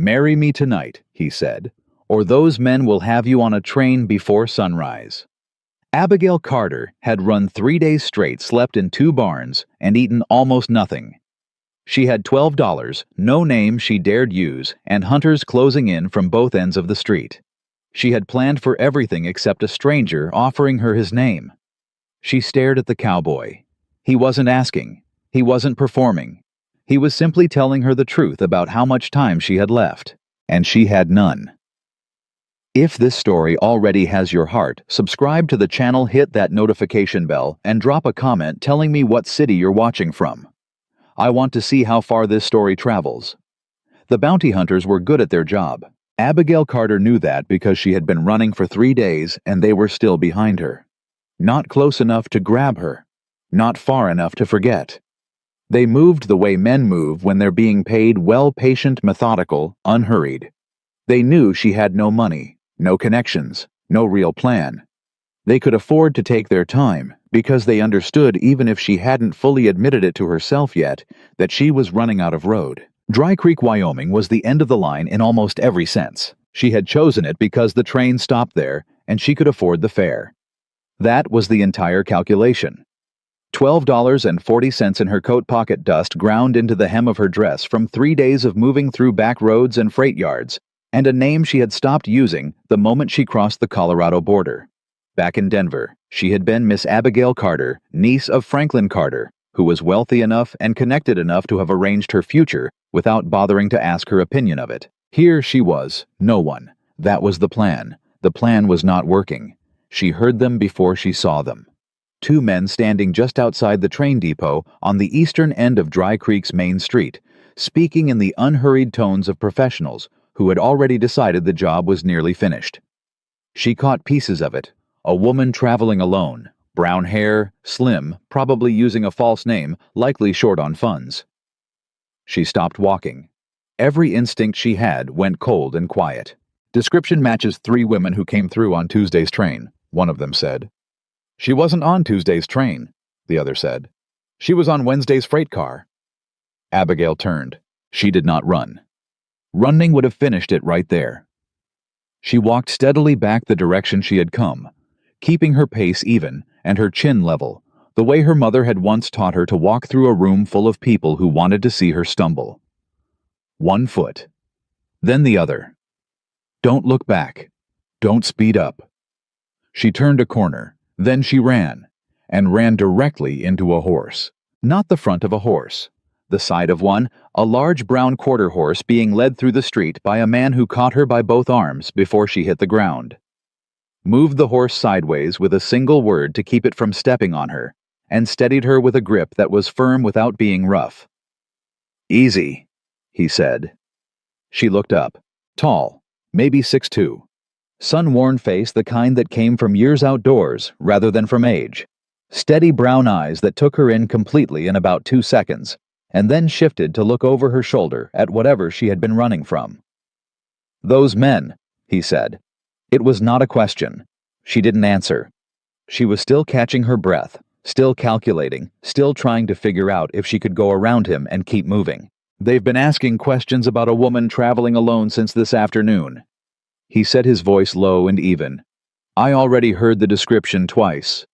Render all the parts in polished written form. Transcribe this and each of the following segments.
"Marry me tonight," he said, "or those men will have you on a train before sunrise." Abigail Carter had run 3 days straight, slept in 2 barns, and eaten almost nothing. She had $12, no name she dared use, and hunters closing in from both ends of the street. She had planned for everything except a stranger offering her his name. She stared at the cowboy. He wasn't asking. He wasn't performing. He was simply telling her the truth about how much time she had left, and she had none. If this story already has your heart, subscribe to the channel, hit that notification bell, and drop a comment telling me what city you're watching from. I want to see how far this story travels. The bounty hunters were good at their job. Abigail Carter knew that because she had been running for 3 days and they were still behind her. Not close enough to grab her. Not far enough to forget. They moved the way men move when they're being paid well, patient, methodical, unhurried. They knew she had no money, no connections, no real plan. They could afford to take their time because they understood, even if she hadn't fully admitted it to herself yet, that she was running out of road. Dry Creek, Wyoming was the end of the line in almost every sense. She had chosen it because the train stopped there and she could afford the fare. That was the entire calculation. $12.40 in her coat pocket, dust ground into the hem of her dress from 3 days of moving through back roads and freight yards, and a name she had stopped using the moment she crossed the Colorado border. Back in Denver, she had been Miss Abigail Carter, niece of Franklin Carter, who was wealthy enough and connected enough to have arranged her future without bothering to ask her opinion of it. Here she was, no one. That was the plan. The plan was not working. She heard them before she saw them. 2 men standing just outside the train depot on the eastern end of Dry Creek's main street, speaking in the unhurried tones of professionals who had already decided the job was nearly finished. She caught pieces of it. A woman traveling alone, brown hair, slim, probably using a false name, likely short on funds. She stopped walking. Every instinct she had went cold and quiet. "Description matches 3 women who came through on Tuesday's train," one of them said. "She wasn't on Tuesday's train," the other said. "She was on Wednesday's freight car." Abigail turned. She did not run. Running would have finished it right there. She walked steadily back the direction she had come, keeping her pace even and her chin level, the way her mother had once taught her to walk through a room full of people who wanted to see her stumble. 1 foot, then the other. Don't look back. Don't speed up. She turned a corner, then she ran, and ran directly into a horse. Not the front of a horse. The side of one, a large brown quarter horse being led through the street by a man who caught her by both arms before she hit the ground. Moved the horse sideways with a single word to keep it from stepping on her, and steadied her with a grip that was firm without being rough. "Easy," he said. She looked up. Tall, maybe 6'2". Sun-worn face, the kind that came from years outdoors rather than from age. Steady brown eyes that took her in completely in about 2 seconds, and then shifted to look over her shoulder at whatever she had been running from. "Those men," he said. It was not a question. She didn't answer. She was still catching her breath, still calculating, still trying to figure out if she could go around him and keep moving. "They've been asking questions about a woman traveling alone since this afternoon." He said, his voice low and even. "I already heard the description twice."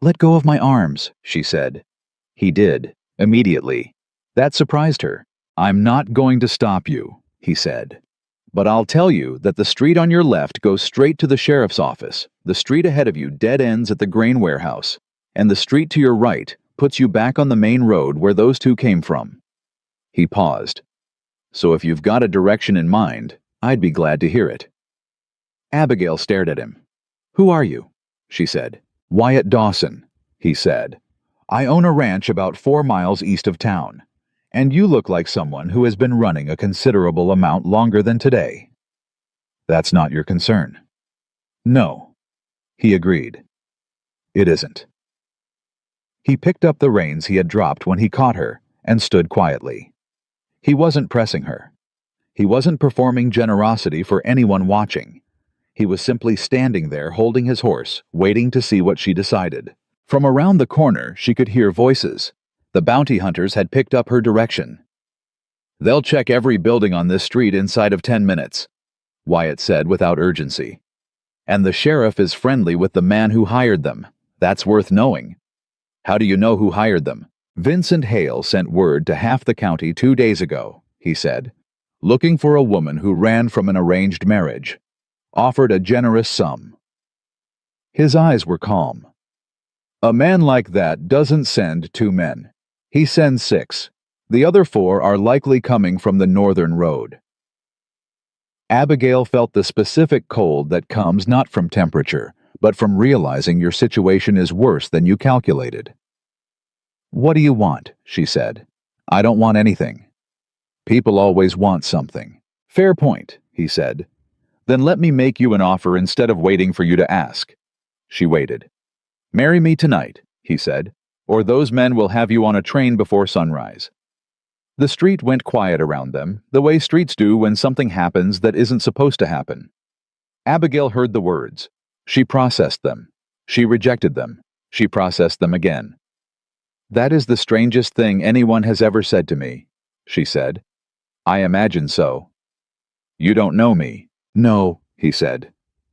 "Let go of my arms," she said. He did, immediately. That surprised her. "I'm not going to stop you," he said. "But I'll tell you that the street on your left goes straight to the sheriff's office, the street ahead of you dead ends at the grain warehouse, and the street to your right puts you back on the main road where those 2 came from." He paused. "So if you've got a direction in mind, I'd be glad to hear it." Abigail stared at him. "Who are you?" she said. "Wyatt Dawson," he said. "I own a ranch about 4 miles east of town, and you look like someone who has been running a considerable amount longer than today." "That's not your concern." "No," he agreed. "It isn't." He picked up the reins he had dropped when he caught her and stood quietly. He wasn't pressing her. He wasn't performing generosity for anyone watching. He was simply standing there holding his horse, waiting to see what she decided. From around the corner, she could hear voices. The bounty hunters had picked up her direction. They'll check every building on this street inside of 10 minutes, Wyatt said without urgency. And the sheriff is friendly with the man who hired them. That's worth knowing. How do you know who hired them? Vincent Hale sent word to half the county 2 days ago, he said, looking for a woman who ran from an arranged marriage. Offered a generous sum. His eyes were calm. A man like that doesn't send 2 men. He sends 6. The other 4 are likely coming from the northern road. Abigail felt the specific cold that comes not from temperature, but from realizing your situation is worse than you calculated. What do you want? She said. I don't want anything. People always want something. Fair point, he said. Then let me make you an offer instead of waiting for you to ask. She waited. Marry me tonight, he said, or those men will have you on a train before sunrise. The street went quiet around them, the way streets do when something happens that isn't supposed to happen. Abigail heard the words. She processed them. She rejected them. She processed them again. That is the strangest thing anyone has ever said to me, she said. I imagine so. You don't know me. No, he said.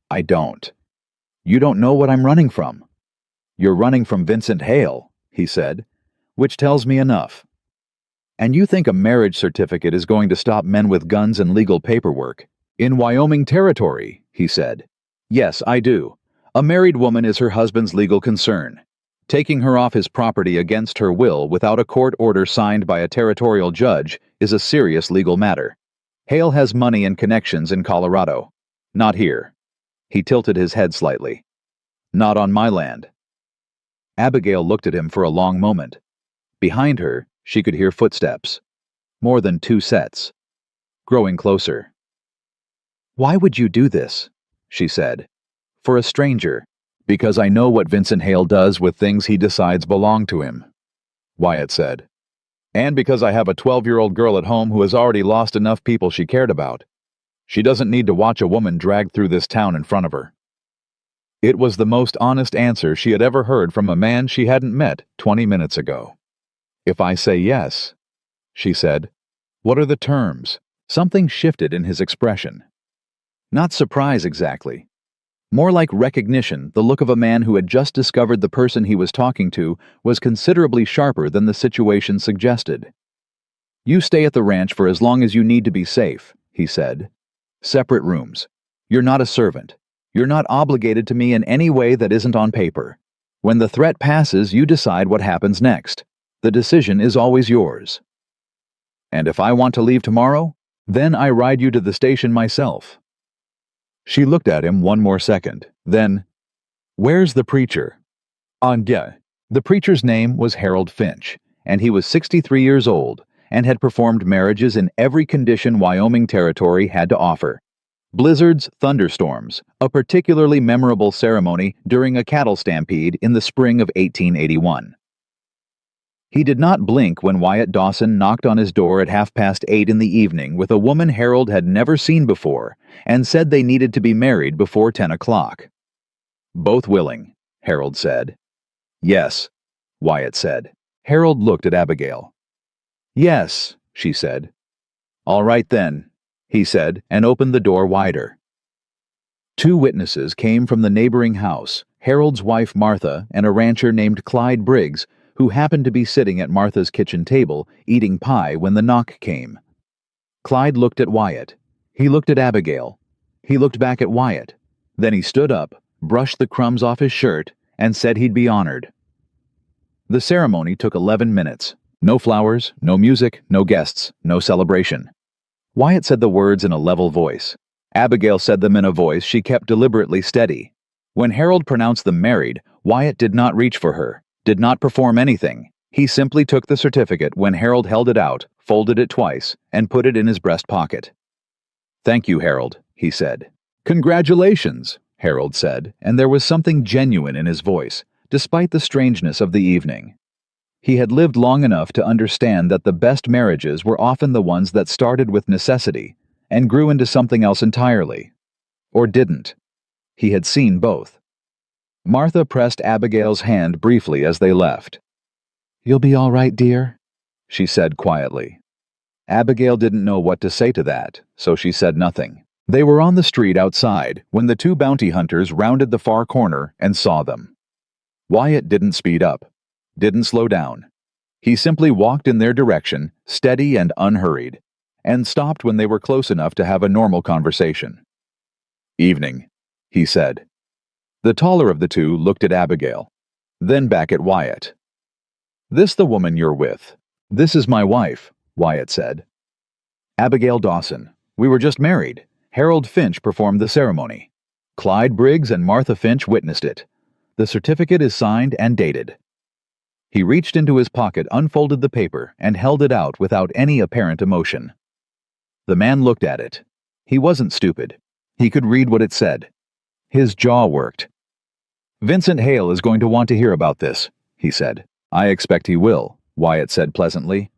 I don't. You don't know what I'm running from. You're running from Vincent Hale, he said, which tells me enough. And you think a marriage certificate is going to stop men with guns and legal paperwork? In Wyoming territory, he said. Yes, I do. A married woman is her husband's legal concern. Taking her off his property against her will without a court order signed by a territorial judge is a serious legal matter. Hale has money and connections in Colorado. Not here. He tilted his head slightly. Not on my land. Abigail looked at him for a long moment. Behind her, she could hear footsteps. More than 2 sets. Growing closer. Why would you do this? She said. For a stranger. Because I know what Vincent Hale does with things he decides belong to him, Wyatt said. And because I have a 12-year-old girl at home who has already lost enough people she cared about. She doesn't need to watch a woman dragged through this town in front of her. It was the most honest answer she had ever heard from a man she hadn't met 20 minutes ago. If I say yes, she said, what are the terms? Something shifted in his expression. Not surprise exactly. More like recognition, the look of a man who had just discovered the person he was talking to was considerably sharper than the situation suggested. You stay at the ranch for as long as you need to be safe, he said. Separate rooms. You're not a servant. You're not obligated to me in any way that isn't on paper. When the threat passes, you decide what happens next. The decision is always yours. And if I want to leave tomorrow, then I ride you to the station myself. She looked at him one more second, then, where's the preacher? The preacher's name was Harold Finch, and he was 63 years old, and had performed marriages in every condition Wyoming territory had to offer. Blizzards, thunderstorms, a particularly memorable ceremony during a cattle stampede in the spring of 1881. He did not blink when Wyatt Dawson knocked on his door at 8:30 in the evening with a woman Harold had never seen before and said they needed to be married before 10 o'clock. Both willing, Harold said. Yes, Wyatt said. Harold looked at Abigail. Yes, she said. All right then, he said, and opened the door wider. 2 witnesses came from the neighboring house, Harold's wife Martha and a rancher named Clyde Briggs, who happened to be sitting at Martha's kitchen table eating pie when the knock came. Clyde looked at Wyatt. He looked at Abigail. He looked back at Wyatt. Then he stood up, brushed the crumbs off his shirt, and said he'd be honored. The ceremony took 11 minutes. No flowers, no music, no guests, no celebration. Wyatt said the words in a level voice. Abigail said them in a voice she kept deliberately steady. When Harold pronounced them married, Wyatt did not reach for her, did not perform anything. He simply took the certificate when Harold held it out, folded it twice, and put it in his breast pocket. Thank you, Harold, he said. Congratulations, Harold said, and there was something genuine in his voice, despite the strangeness of the evening. He had lived long enough to understand that the best marriages were often the ones that started with necessity and grew into something else entirely. Or didn't. He had seen both. Martha pressed Abigail's hand briefly as they left. You'll be all right, dear, she said quietly. Abigail didn't know what to say to that, so she said nothing. They were on the street outside when the two bounty hunters rounded the far corner and saw them. Wyatt didn't speed up, didn't slow down. He simply walked in their direction, steady and unhurried, and stopped when they were close enough to have a normal conversation. "Evening," he said. The taller of the two looked at Abigail, then back at Wyatt. "This the woman you're with?" "This is my wife," Wyatt said. "Abigail Dawson. We were just married. Harold Finch performed the ceremony. Clyde Briggs and Martha Finch witnessed it. The certificate is signed and dated." He reached into his pocket, unfolded the paper, and held it out without any apparent emotion. The man looked at it. He wasn't stupid. He could read what it said. His jaw worked. "Vincent Hale is going to want to hear about this," he said. "I expect he will," Wyatt said pleasantly.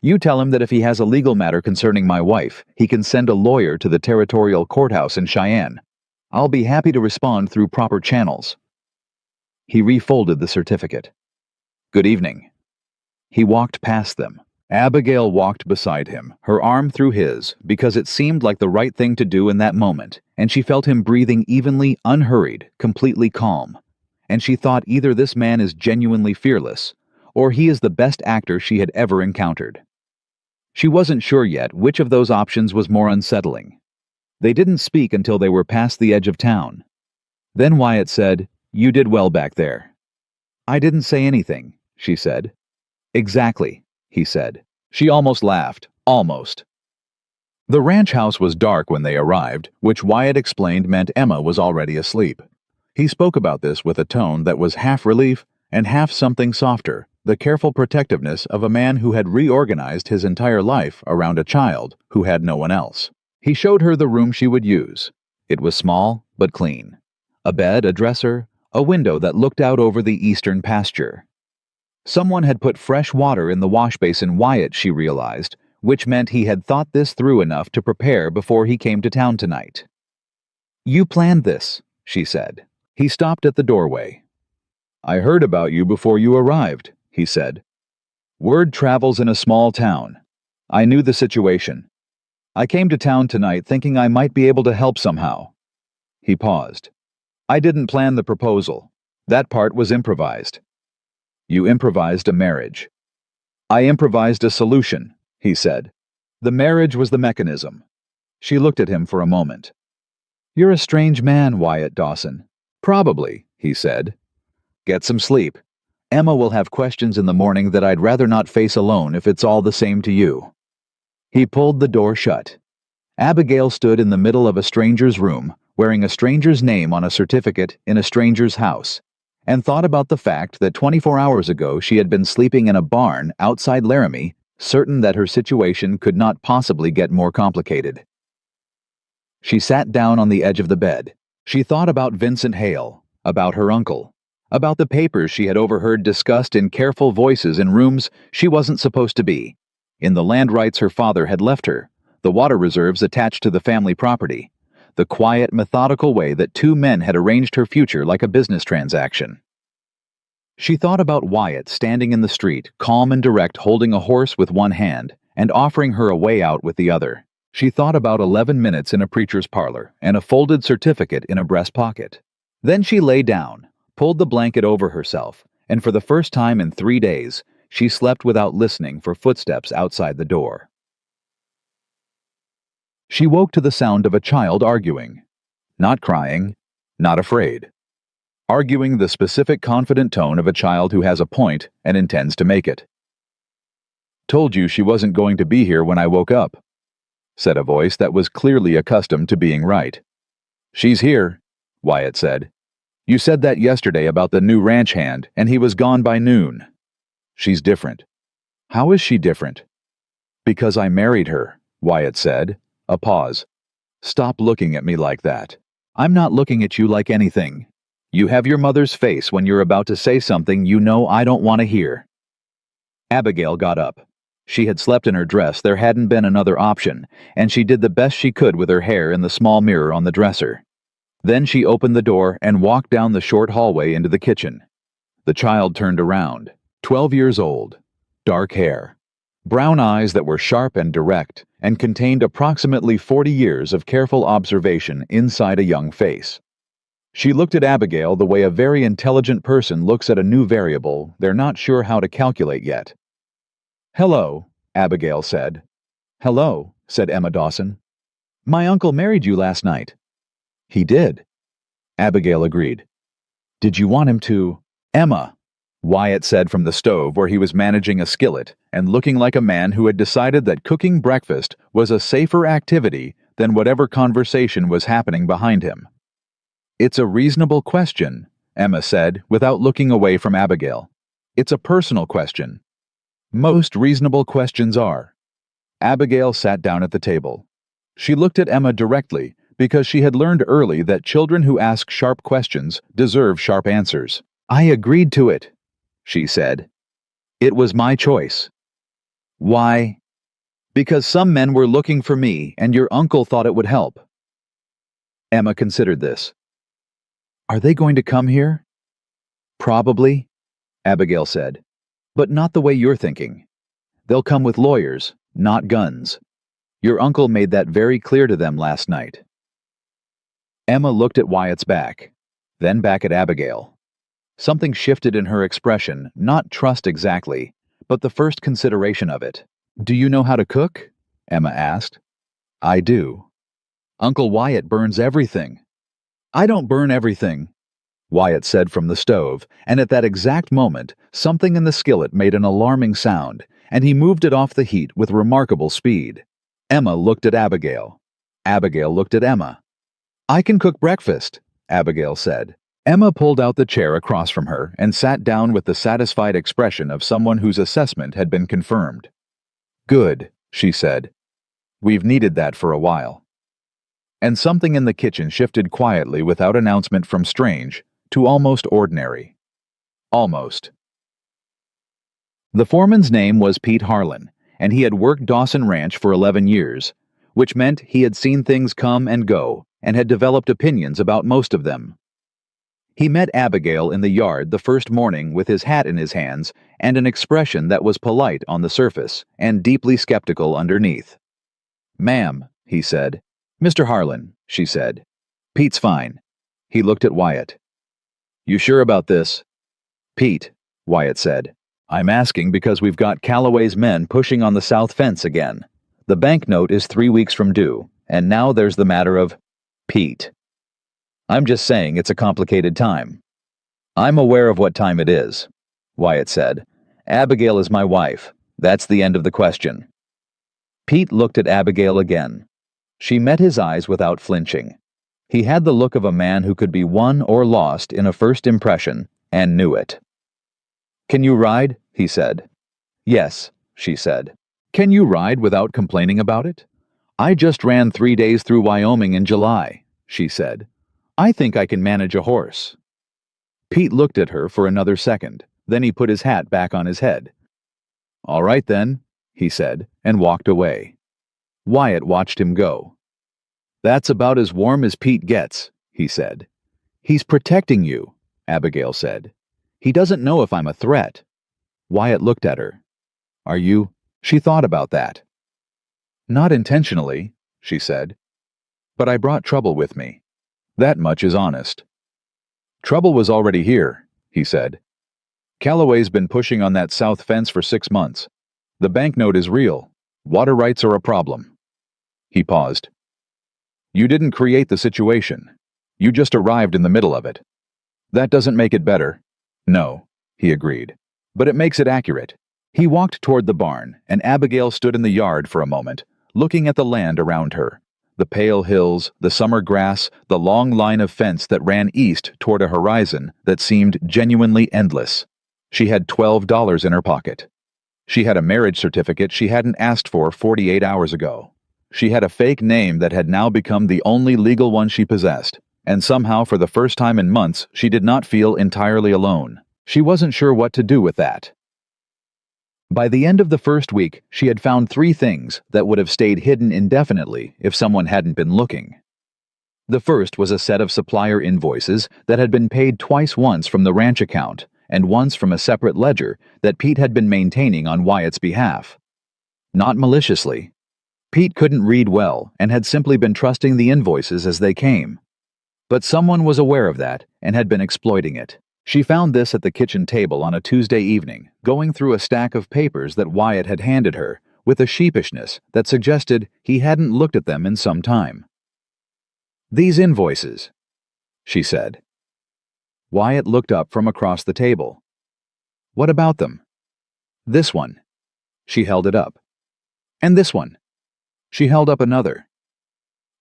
"You tell him that if he has a legal matter concerning my wife, he can send a lawyer to the territorial courthouse in Cheyenne. I'll be happy to respond through proper channels." He refolded the certificate. "Good evening." He walked past them. Abigail walked beside him, her arm through his, because it seemed like the right thing to do in that moment, and she felt him breathing evenly, unhurried, completely calm. And she thought either this man is genuinely fearless, or he is the best actor she had ever encountered. She wasn't sure yet which of those options was more unsettling. They didn't speak until they were past the edge of town. Then Wyatt said, "You did well back there." "I didn't say anything," she said. "Exactly," he said. She almost laughed. Almost. The ranch house was dark when they arrived, which Wyatt explained meant Emma was already asleep. He spoke about this with a tone that was half relief and half something softer, the careful protectiveness of a man who had reorganized his entire life around a child who had no one else. He showed her the room she would use. It was small, but clean. A bed, a dresser, a window that looked out over the eastern pasture. Someone had put fresh water in the wash basin, Wyatt, she realized, which meant he had thought this through enough to prepare before he came to town tonight. "You planned this," she said. He stopped at the doorway. "I heard about you before you arrived," he said. "Word travels in a small town. I knew the situation. I came to town tonight thinking I might be able to help somehow." He paused. "I didn't plan the proposal. That part was improvised." "You improvised a marriage." "I improvised a solution," he said. "The marriage was the mechanism." She looked at him for a moment. "You're a strange man, Wyatt Dawson." "Probably," he said. "Get some sleep. Emma will have questions in the morning that I'd rather not face alone if it's all the same to you." He pulled the door shut. Abigail stood in the middle of a stranger's room, wearing a stranger's name on a certificate in a stranger's house, and thought about the fact that 24 hours ago she had been sleeping in a barn outside Laramie, certain that her situation could not possibly get more complicated. She sat down on the edge of the bed. She thought about Vincent Hale, about her uncle, about the papers she had overheard discussed in careful voices in rooms she wasn't supposed to be, in the land rights her father had left her, the water reserves attached to the family property, the quiet, methodical way that two men had arranged her future like a business transaction. She thought about Wyatt standing in the street, calm and direct, holding a horse with one hand and offering her a way out with the other. She thought about 11 minutes in a preacher's parlor and a folded certificate in a breast pocket. Then she lay down, pulled the blanket over herself, and for the first time in 3 days, she slept without listening for footsteps outside the door. She woke to the sound of a child arguing. Not crying, not afraid. Arguing the specific confident tone of a child who has a point and intends to make it. "Told you she wasn't going to be here when I woke up," said a voice that was clearly accustomed to being right. "She's here," Wyatt said. "You said that yesterday about the new ranch hand, and he was gone by noon. She's different." "How is she different?" "Because I married her," Wyatt said. A pause. "Stop looking at me like that. I'm not looking at you like anything. You have your mother's face when you're about to say something you know I don't want to hear." Abigail got up. She had slept in her dress, there hadn't been another option, and she did the best she could with her hair in the small mirror on the dresser. Then she opened the door and walked down the short hallway into the kitchen. The child turned around, 12 years old, dark hair. brown eyes that were sharp and direct and contained approximately 40 years of careful observation inside a young face. She looked at Abigail the way a very intelligent person looks at a new variable they're not sure how to calculate yet. "Hello," Abigail said. "Hello," said Emma Dawson. "My uncle married you last night." "He did," Abigail agreed. "Did you want him to—" "Emma," Wyatt said from the stove where he was managing a skillet and looking like a man who had decided that cooking breakfast was a safer activity than whatever conversation was happening behind him. "It's a reasonable question," Emma said without looking away from Abigail. "It's a personal question. Most reasonable questions are." Abigail sat down at the table. She looked at Emma directly because she had learned early that children who ask sharp questions deserve sharp answers. "I agreed to it," she said. "It was my choice." "Why?" "Because some men were looking for me and your uncle thought it would help." Emma considered this. "Are they going to come here?" "Probably," Abigail said, "but not the way you're thinking. They'll come with lawyers, not guns. Your uncle made that very clear to them last night." Emma looked at Wyatt's back, then back at Abigail. Something shifted in her expression, not trust exactly, but the first consideration of it. "Do you know how to cook?" Emma asked. "I do." "Uncle Wyatt burns everything." "I don't burn everything," Wyatt said from the stove, and at that exact moment, something in the skillet made an alarming sound, and he moved it off the heat with remarkable speed. Emma looked at Abigail. Abigail looked at Emma. "I can cook breakfast," Abigail said. Emma pulled out the chair across from her and sat down with the satisfied expression of someone whose assessment had been confirmed. "Good," she said. "We've needed that for a while." And something in the kitchen shifted quietly without announcement from strange to almost ordinary. Almost. The foreman's name was Pete Harlan, and he had worked Dawson Ranch for 11 years, which meant he had seen things come and go and had developed opinions about most of them. He met Abigail in the yard the first morning with his hat in his hands and an expression that was polite on the surface and deeply skeptical underneath. "Ma'am," he said. "Mr. Harlan," she said. "Pete's fine." He looked at Wyatt. "You sure about this?" "Pete," Wyatt said. "I'm asking because we've got Calloway's men pushing on the south fence again. The banknote is 3 weeks from due, and now there's the matter of—" "Pete." "I'm just saying it's a complicated time." "I'm aware of what time it is," Wyatt said. "Abigail is my wife. That's the end of the question." Pete looked at Abigail again. She met his eyes without flinching. He had the look of a man who could be won or lost in a first impression, and knew it. "Can you ride?" he said. "Yes," she said. "Can you ride without complaining about it?" "I just ran 3 days through Wyoming in July," she said. "I think I can manage a horse." Pete looked at her for another second, then he put his hat back on his head. "All right then," he said, and walked away. Wyatt watched him go. "That's about as warm as Pete gets," he said. "He's protecting you," Abigail said. "He doesn't know if I'm a threat." Wyatt looked at her. "Are you—" She thought about that. "Not intentionally," she said. "But I brought trouble with me. That much is honest." "Trouble was already here," he said. "Calloway's been pushing on that south fence for 6 months. The banknote is real. Water rights are a problem." He paused. "You didn't create the situation. You just arrived in the middle of it. That doesn't make it better." "No," he agreed. "But it makes it accurate." He walked toward the barn, and Abigail stood in the yard for a moment, looking at the land around her. The pale hills, the summer grass, the long line of fence that ran east toward a horizon that seemed genuinely endless. She had $12 in her pocket. She had a marriage certificate she hadn't asked for 48 hours ago. She had a fake name that had now become the only legal one she possessed, and somehow for the first time in months she did not feel entirely alone. She wasn't sure what to do with that. By the end of the first week, she had found 3 things that would have stayed hidden indefinitely if someone hadn't been looking. The first was a set of supplier invoices that had been paid twice, once from the ranch account and once from a separate ledger that Pete had been maintaining on Wyatt's behalf. not maliciously. Pete couldn't read well and had simply been trusting the invoices as they came. But someone was aware of that and had been exploiting it. She found this at the kitchen table on a Tuesday evening, going through a stack of papers that Wyatt had handed her, with a sheepishness that suggested he hadn't looked at them in some time. "These invoices," she said. Wyatt looked up from across the table. "What about them?" "This one." She held it up. "And this one." She held up another.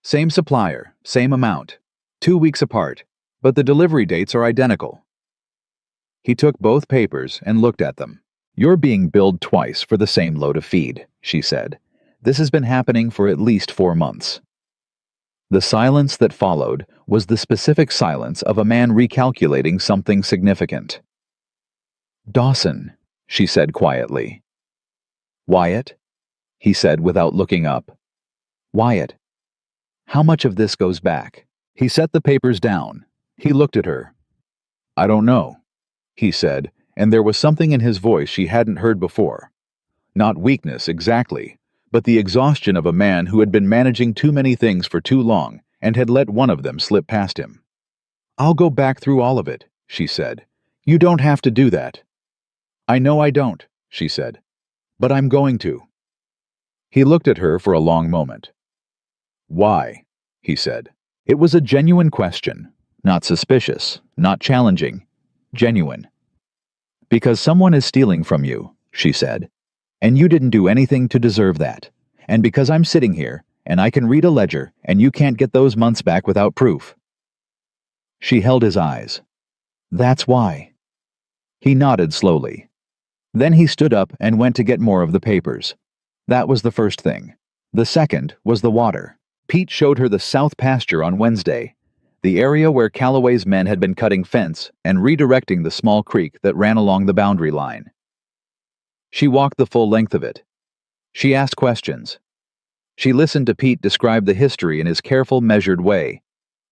"Same supplier, same amount, 2 weeks apart, but the delivery dates are identical." He took both papers and looked at them. "You're being billed twice for the same load of feed," she said. "This has been happening for at least 4 months." The silence that followed was the specific silence of a man recalculating something significant. "Dawson," she said quietly. "Wyatt," he said without looking up. "Wyatt, how much of this goes back?" He set the papers down. He looked at her. "I don't know," he said, and there was something in his voice she hadn't heard before. Not weakness exactly, but the exhaustion of a man who had been managing too many things for too long and had let one of them slip past him. "I'll go back through all of it," she said. "You don't have to do that." "I know I don't," she said, "but I'm going to." He looked at her for a long moment. "Why?" he said. It was a genuine question, not suspicious, not challenging, genuine. "Because someone is stealing from you," she said, "and you didn't do anything to deserve that. And because I'm sitting here, and I can read a ledger, and you can't get those months back without proof." She held his eyes. "That's why." He nodded slowly. Then he stood up and went to get more of the papers. That was the first thing. The second was the water. Pete showed her the south pasture on Wednesday, the area where Calloway's men had been cutting fence and redirecting the small creek that ran along the boundary line. She walked the full length of it. She asked questions. She listened to Pete describe the history in his careful, measured way,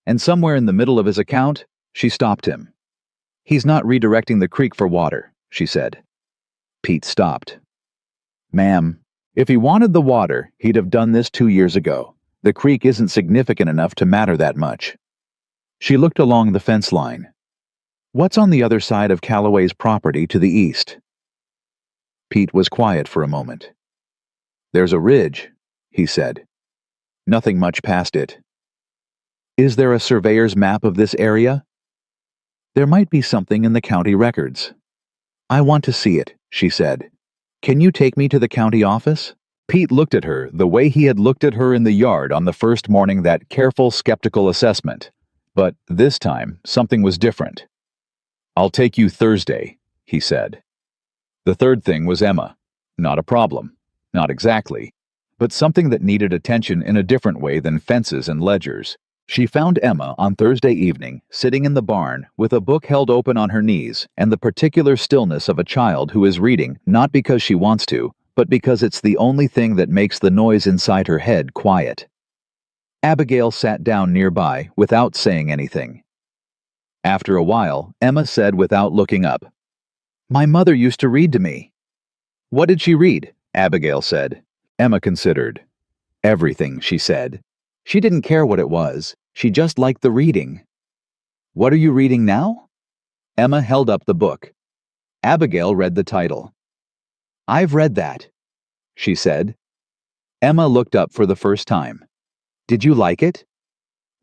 and somewhere in the middle of his account, she stopped him. "He's not redirecting the creek for water," she said. Pete stopped. "Ma'am, if he wanted the water, he'd have done this 2 years ago. The creek isn't significant enough to matter that much." She looked along the fence line. "What's on the other side of Calloway's property to the east?" Pete was quiet for a moment. "There's a ridge," he said. "Nothing much past it." "Is there a surveyor's map of this area?" "There might be something in the county records." "I want to see it," she said. "Can you take me to the county office?" Pete looked at her the way he had looked at her in the yard on the first morning, that careful, skeptical assessment. But this time, something was different. "I'll take you Thursday," he said. The third thing was Emma. Not a problem. Not exactly. But something that needed attention in a different way than fences and ledgers. She found Emma on Thursday evening, sitting in the barn, with a book held open on her knees and the particular stillness of a child who is reading not because she wants to, but because it's the only thing that makes the noise inside her head quiet. Abigail sat down nearby without saying anything. After a while, Emma said without looking up, "My mother used to read to me." "What did she read?" Abigail said. Emma considered. "Everything," she said. "She didn't care what it was. She just liked the reading." "What are you reading now?" Emma held up the book. Abigail read the title. "I've read that," she said. Emma looked up for the first time. "Did you like it?"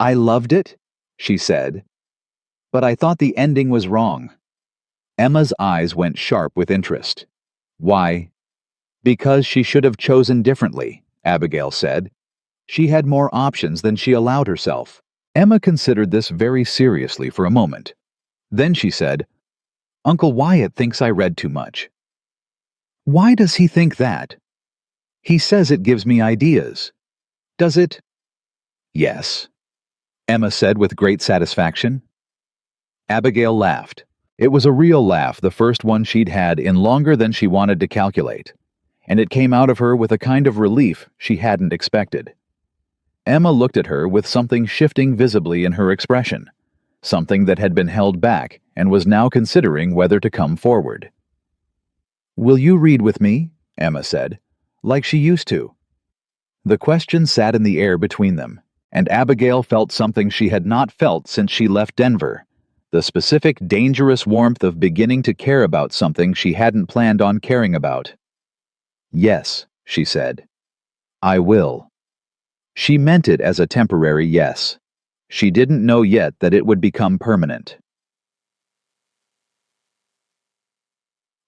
"I loved it," she said. "But I thought the ending was wrong." Emma's eyes went sharp with interest. "Why?" "Because she should have chosen differently," Abigail said. "She had more options than she allowed herself." Emma considered this very seriously for a moment. Then she said, "Uncle Wyatt thinks I read too much." "Why does he think that?" "He says it gives me ideas." "Does it?" "Yes," Emma said with great satisfaction. Abigail laughed. It was a real laugh, the first one she'd had in longer than she wanted to calculate, and it came out of her with a kind of relief she hadn't expected. Emma looked at her with something shifting visibly in her expression, something that had been held back and was now considering whether to come forward. "Will you read with me?" Emma said. like she used to. The question sat in the air between them, and Abigail felt something she had not felt since she left Denver. The specific, dangerous warmth of beginning to care about something she hadn't planned on caring about. "Yes," she said. "I will." She meant it as a temporary yes. She didn't know yet that it would become permanent.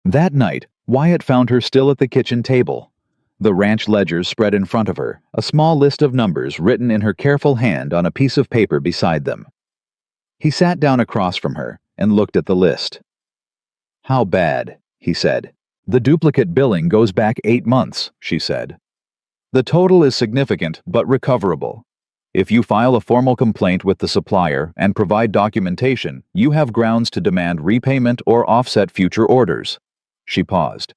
That night, Wyatt found her still at the kitchen table. The ranch ledgers spread in front of her, a small list of numbers written in her careful hand on a piece of paper beside them. He sat down across from her and looked at the list. "How bad?" he said. "The duplicate billing goes back 8 months," she said. "The total is significant but recoverable. If you file a formal complaint with the supplier and provide documentation, you have grounds to demand repayment or offset future orders." She paused.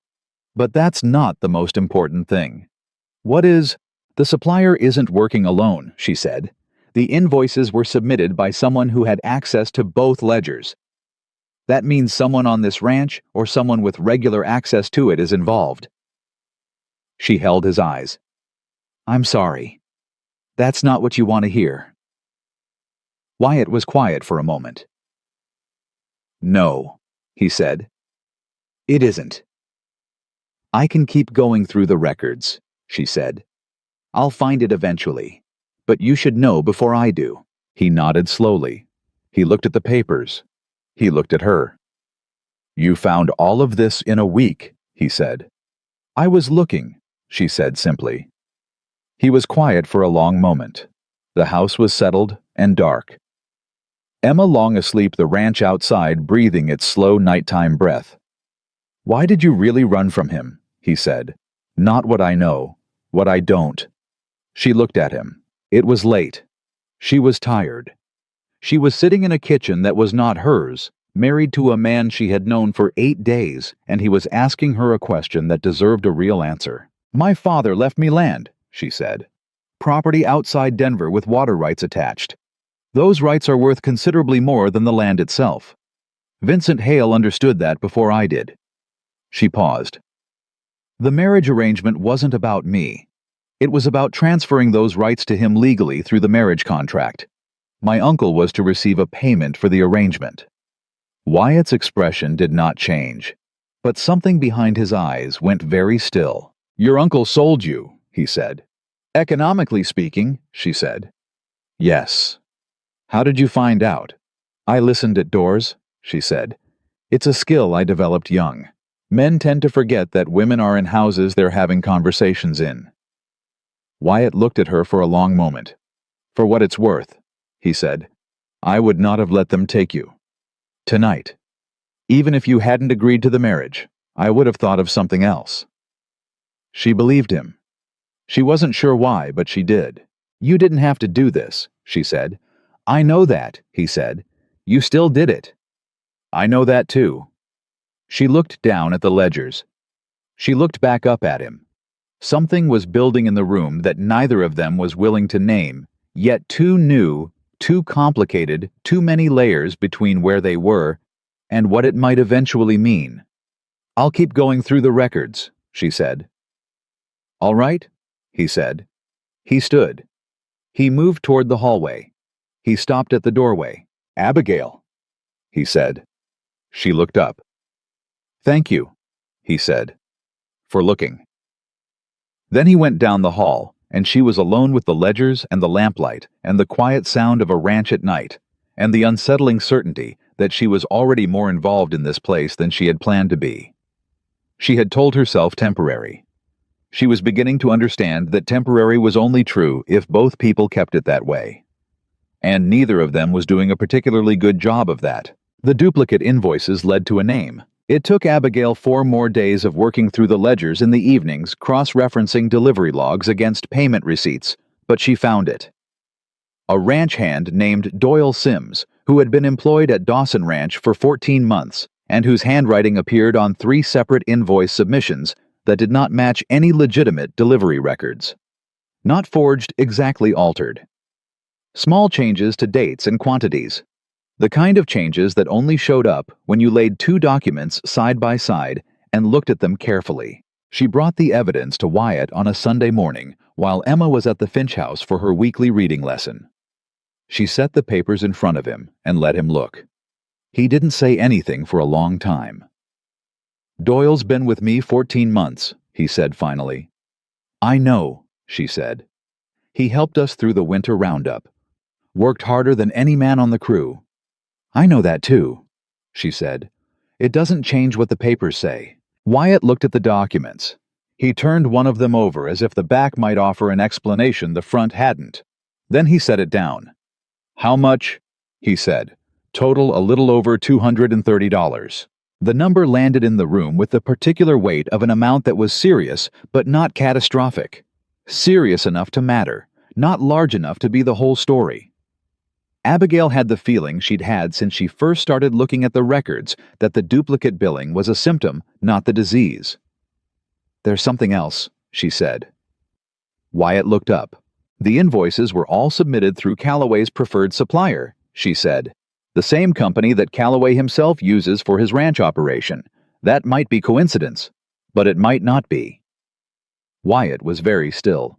"But that's not the most important thing." "What is?" "The supplier isn't working alone," she said. "The invoices were submitted by someone who had access to both ledgers. That means someone on this ranch or someone with regular access to it is involved." She held his eyes. "I'm sorry. That's not what you want to hear." Wyatt was quiet for a moment. "No," he said. "It isn't." "I can keep going through the records," she said. "I'll find it eventually. But you should know before I do." He nodded slowly. He looked at the papers. He looked at her. "You found all of this in a week," he said. "I was looking," she said simply. He was quiet for a long moment. The house was settled and dark. Emma long asleep the ranch outside, breathing its slow nighttime breath. "Why did you really run from him?" he said. "Not what I know, what I don't." She looked at him. It was late. She was tired. She was sitting in a kitchen that was not hers, married to a man she had known for 8 days, and he was asking her a question that deserved a real answer. "My father left me land," she said. "Property outside Denver with water rights attached. Those rights are worth considerably more than the land itself. Vincent Hale understood that before I did." She paused. "The marriage arrangement wasn't about me. It was about transferring those rights to him legally through the marriage contract. My uncle was to receive a payment for the arrangement." Wyatt's expression did not change, but something behind his eyes went very still. "Your uncle sold you," he said. "Economically speaking," she said. "Yes." "How did you find out?" "I listened at doors," she said. "It's a skill I developed young. Men tend to forget that women are in houses they're having conversations in." Wyatt looked at her for a long moment. "For what it's worth," he said, "I would not have let them take you. Tonight. Even if you hadn't agreed to the marriage, I would have thought of something else." She believed him. She wasn't sure why, but she did. "You didn't have to do this," she said. "I know that," he said. "You still did it." "I know that too." She looked down at the ledgers. She looked back up at him. Something was building in the room that neither of them was willing to name, yet too new, too complicated, too many layers between where they were and what it might eventually mean. "I'll keep going through the records," she said. "All right," he said. He stood. He moved toward the hallway. He stopped at the doorway. "Abigail," he said. She looked up. "Thank you," he said, "for looking." Then he went down the hall, and she was alone with the ledgers and the lamplight and the quiet sound of a ranch at night, and the unsettling certainty that she was already more involved in this place than she had planned to be. She had told herself temporary. She was beginning to understand that temporary was only true if both people kept it that way. And neither of them was doing a particularly good job of that. The duplicate invoices led to a name. It took Abigail 4 more days of working through the ledgers in the evenings, cross-referencing delivery logs against payment receipts, but she found it. A ranch hand named Doyle Sims, who had been employed at Dawson Ranch for 14 months, and whose handwriting appeared on 3 separate invoice submissions that did not match any legitimate delivery records. Not forged, exactly altered. Small changes to dates and quantities. The kind of changes that only showed up when you laid 2 documents side by side and looked at them carefully. She brought the evidence to Wyatt on a Sunday morning while Emma was at the Finch house for her weekly reading lesson. She set the papers in front of him and let him look. He didn't say anything for a long time. "Doyle's been with me 14 months, he said finally. "I know," she said. "He helped us through the winter roundup. Worked harder than any man on the crew." "I know that too," she said. "It doesn't change what the papers say." Wyatt looked at the documents. He turned one of them over as if the back might offer an explanation the front hadn't. Then he set it down. "How much?" he said. "Total a little over $230. The number landed in the room with the particular weight of an amount that was serious but not catastrophic. Serious enough to matter, not large enough to be the whole story. Abigail had the feeling she'd had since she first started looking at the records that the duplicate billing was a symptom, not the disease. "There's something else," she said. Wyatt looked up. "The invoices were all submitted through Calloway's preferred supplier," she said. "The same company that Calloway himself uses for his ranch operation. That might be coincidence, but it might not be." Wyatt was very still.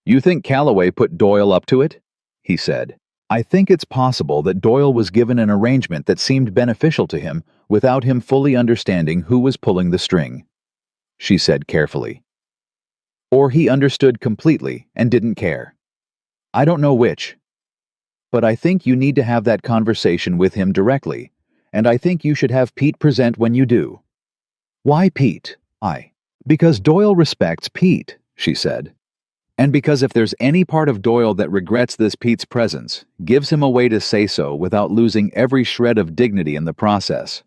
"You think Calloway put Doyle up to it?" he said. "I think it's possible that Doyle was given an arrangement that seemed beneficial to him without him fully understanding who was pulling the string," she said carefully. "Or he understood completely and didn't care. I don't know which. But I think you need to have that conversation with him directly, and I think you should have Pete present when you do." "Why Pete?" "Because Doyle respects Pete," she said. "And because if there's any part of Doyle that regrets this Pete's presence, gives him a way to say so without losing every shred of dignity in the process."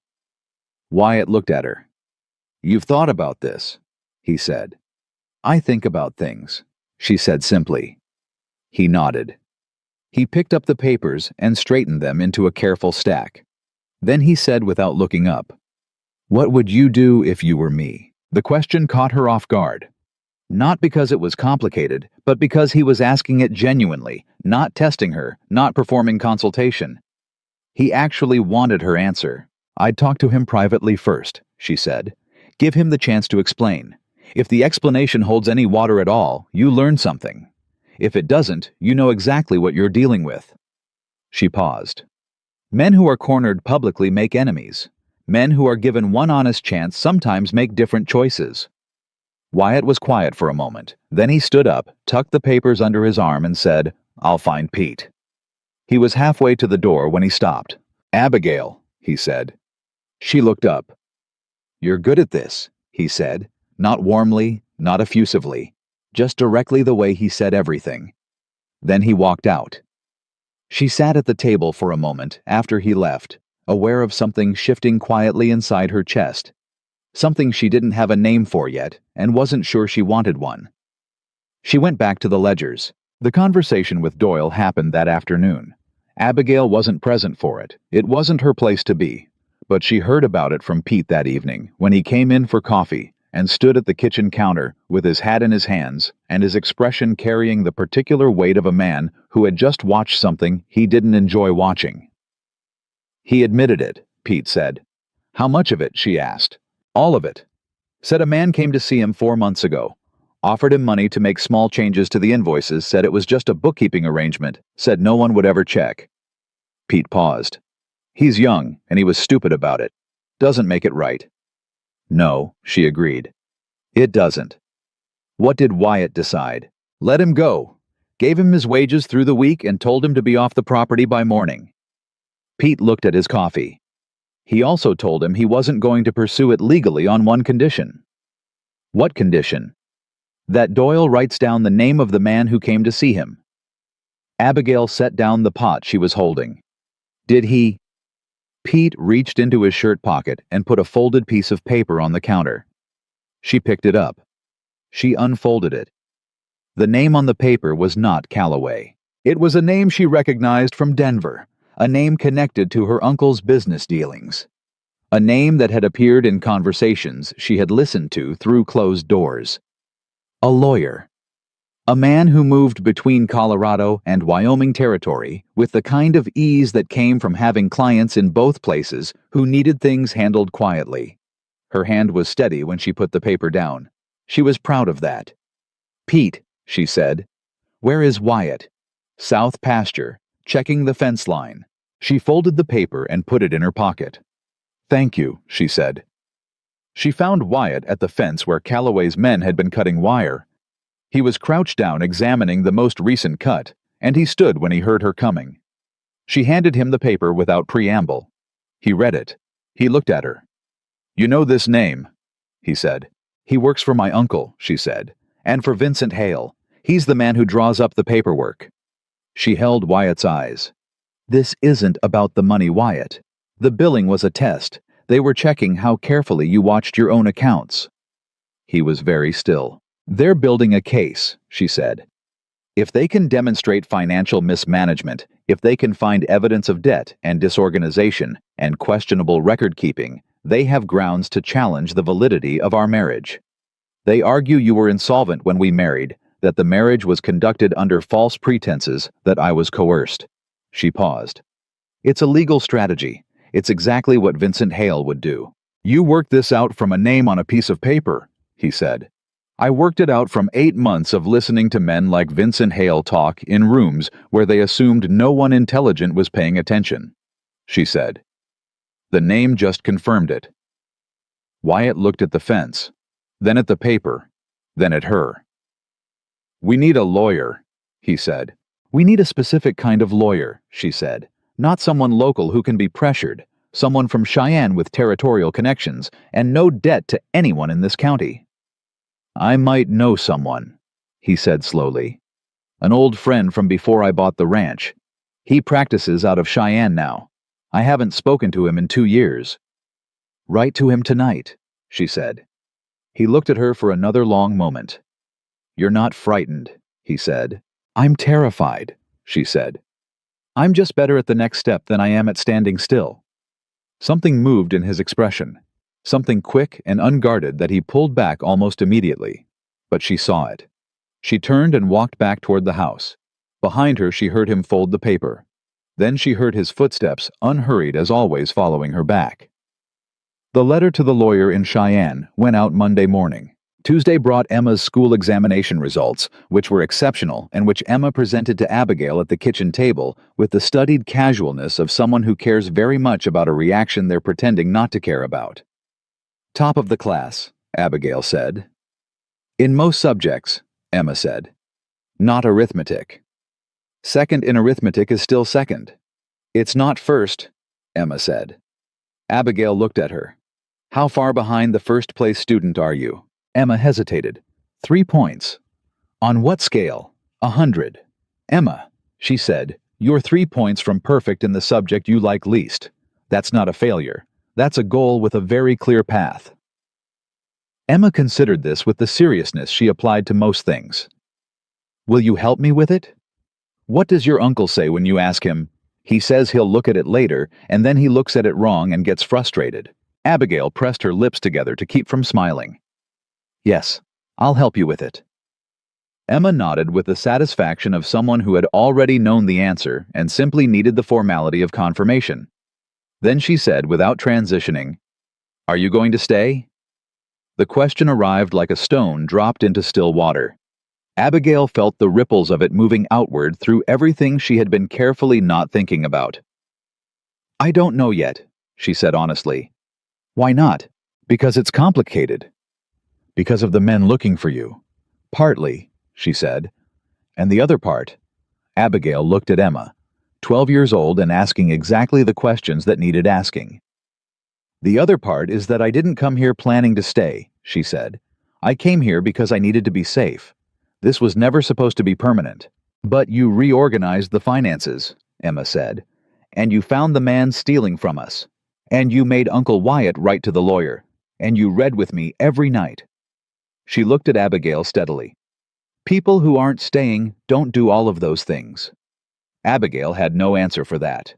Wyatt looked at her. "You've thought about this," he said. "I think about things," she said simply. He nodded. He picked up the papers and straightened them into a careful stack. Then he said without looking up, "What would you do if you were me?" The question caught her off guard. Not because it was complicated, but because he was asking it genuinely, not testing her, not performing consultation. He actually wanted her answer. "I'd talk to him privately first," she said. "Give him the chance to explain. If the explanation holds any water at all, you learn something. If it doesn't, you know exactly what you're dealing with." She paused. "Men who are cornered publicly make enemies. Men who are given one honest chance sometimes make different choices." Wyatt was quiet for a moment. Then he stood up, tucked the papers under his arm, and said, "I'll find Pete." He was halfway to the door when he stopped. "Abigail," he said. She looked up. "You're good at this," he said, not warmly, not effusively, just directly the way he said everything. Then he walked out. She sat at the table for a moment after he left, aware of something shifting quietly inside her chest. Something she didn't have a name for yet, and wasn't sure she wanted one. She went back to the ledgers. The conversation with Doyle happened that afternoon. Abigail wasn't present for it. It wasn't her place to be. But she heard about it from Pete that evening, when he came in for coffee, and stood at the kitchen counter, with his hat in his hands, and his expression carrying the particular weight of a man who had just watched something he didn't enjoy watching. "He admitted it," Pete said. "How much of it?" she asked. "All of it. Said a man came to see him 4 months ago. Offered him money to make small changes to the invoices, said it was just a bookkeeping arrangement, said no one would ever check." Pete paused. "He's young, and he was stupid about it. Doesn't make it right." "No," she agreed. "It doesn't." What did Wyatt decide? Let him go. Gave him his wages through the week and told him to be off the property by morning. Pete looked at his coffee. He also told him he wasn't going to pursue it legally on one condition. What condition? That Doyle writes down the name of the man who came to see him. Abigail set down the pot she was holding. "Did he?" Pete reached into his shirt pocket and put a folded piece of paper on the counter. She picked it up. She unfolded it. The name on the paper was not Calloway. It was a name she recognized from Denver, a name connected to her uncle's business dealings. A name that had appeared in conversations she had listened to through closed doors. A lawyer. A man who moved between Colorado and Wyoming territory with the kind of ease that came from having clients in both places who needed things handled quietly. Her hand was steady when she put the paper down. She was proud of that. "Pete," she said. "Where is Wyatt?" "South pasture, checking the fence line." She folded the paper and put it in her pocket. "Thank you," she said. She found Wyatt at the fence where Calloway's men had been cutting wire. He was crouched down examining the most recent cut, and he stood when he heard her coming. She handed him the paper without preamble. He read it. He looked at her. "You know this name," he said. "He works for my uncle," she said, "and for Vincent Hale. He's the man who draws up the paperwork." She held Wyatt's eyes. "This isn't about the money, Wyatt. The billing was a test. They were checking how carefully you watched your own accounts." He was very still. "They're building a case," she said. "If they can demonstrate financial mismanagement, if they can find evidence of debt and disorganization and questionable record-keeping, they have grounds to challenge the validity of our marriage. They argue you were insolvent when we married, that the marriage was conducted under false pretenses, that I was coerced." She paused. "It's a legal strategy. It's exactly what Vincent Hale would do." "You worked this out from a name on a piece of paper," he said. "I worked it out from 8 months of listening to men like Vincent Hale talk in rooms where they assumed no one intelligent was paying attention," she said. The name just confirmed it. Wyatt looked at the fence, then at the paper, then at her. "We need a lawyer," he said. "We need a specific kind of lawyer," she said. "Not someone local who can be pressured, someone from Cheyenne with territorial connections and no debt to anyone in this county." "I might know someone," he said slowly. "An old friend from before I bought the ranch. He practices out of Cheyenne now. I haven't spoken to him in 2 years." "Write to him tonight," she said. He looked at her for another long moment. "You're not frightened," he said. "I'm terrified," she said. "I'm just better at the next step than I am at standing still." Something moved in his expression, something quick and unguarded that he pulled back almost immediately. But she saw it. She turned and walked back toward the house. Behind her she heard him fold the paper. Then she heard his footsteps, unhurried as always, following her back. The letter to the lawyer in Cheyenne went out Monday morning. Tuesday brought Emma's school examination results, which were exceptional and which Emma presented to Abigail at the kitchen table with the studied casualness of someone who cares very much about a reaction they're pretending not to care about. "Top of the class," Abigail said. "In most subjects," Emma said. "Not arithmetic." "Second in arithmetic is still second." "It's not first," Emma said. Abigail looked at her. "How far behind the first-place student are you?" Emma hesitated. 3 points. "On what scale?" 100. "Emma," she said, "you're 3 points from perfect in the subject you like least. That's not a failure. That's a goal with a very clear path." Emma considered this with the seriousness she applied to most things. "Will you help me with it?" "What does your uncle say when you ask him?" "He says he'll look at it later, and then he looks at it wrong and gets frustrated." Abigail pressed her lips together to keep from smiling. "Yes, I'll help you with it." Emma nodded with the satisfaction of someone who had already known the answer and simply needed the formality of confirmation. Then she said, without transitioning, "Are you going to stay?" The question arrived like a stone dropped into still water. Abigail felt the ripples of it moving outward through everything she had been carefully not thinking about. "I don't know yet," she said honestly. "Why not?" "Because it's complicated." "Because of the men looking for you." "Partly," she said. "And the other part?" Abigail looked at Emma, 12 years old and asking exactly the questions that needed asking. "The other part is that I didn't come here planning to stay," she said. "I came here because I needed to be safe. This was never supposed to be permanent." "But you reorganized the finances," Emma said. "And you found the man stealing from us. And you made Uncle Wyatt write to the lawyer. And you read with me every night." She looked at Abigail steadily. "People who aren't staying don't do all of those things." Abigail had no answer for that.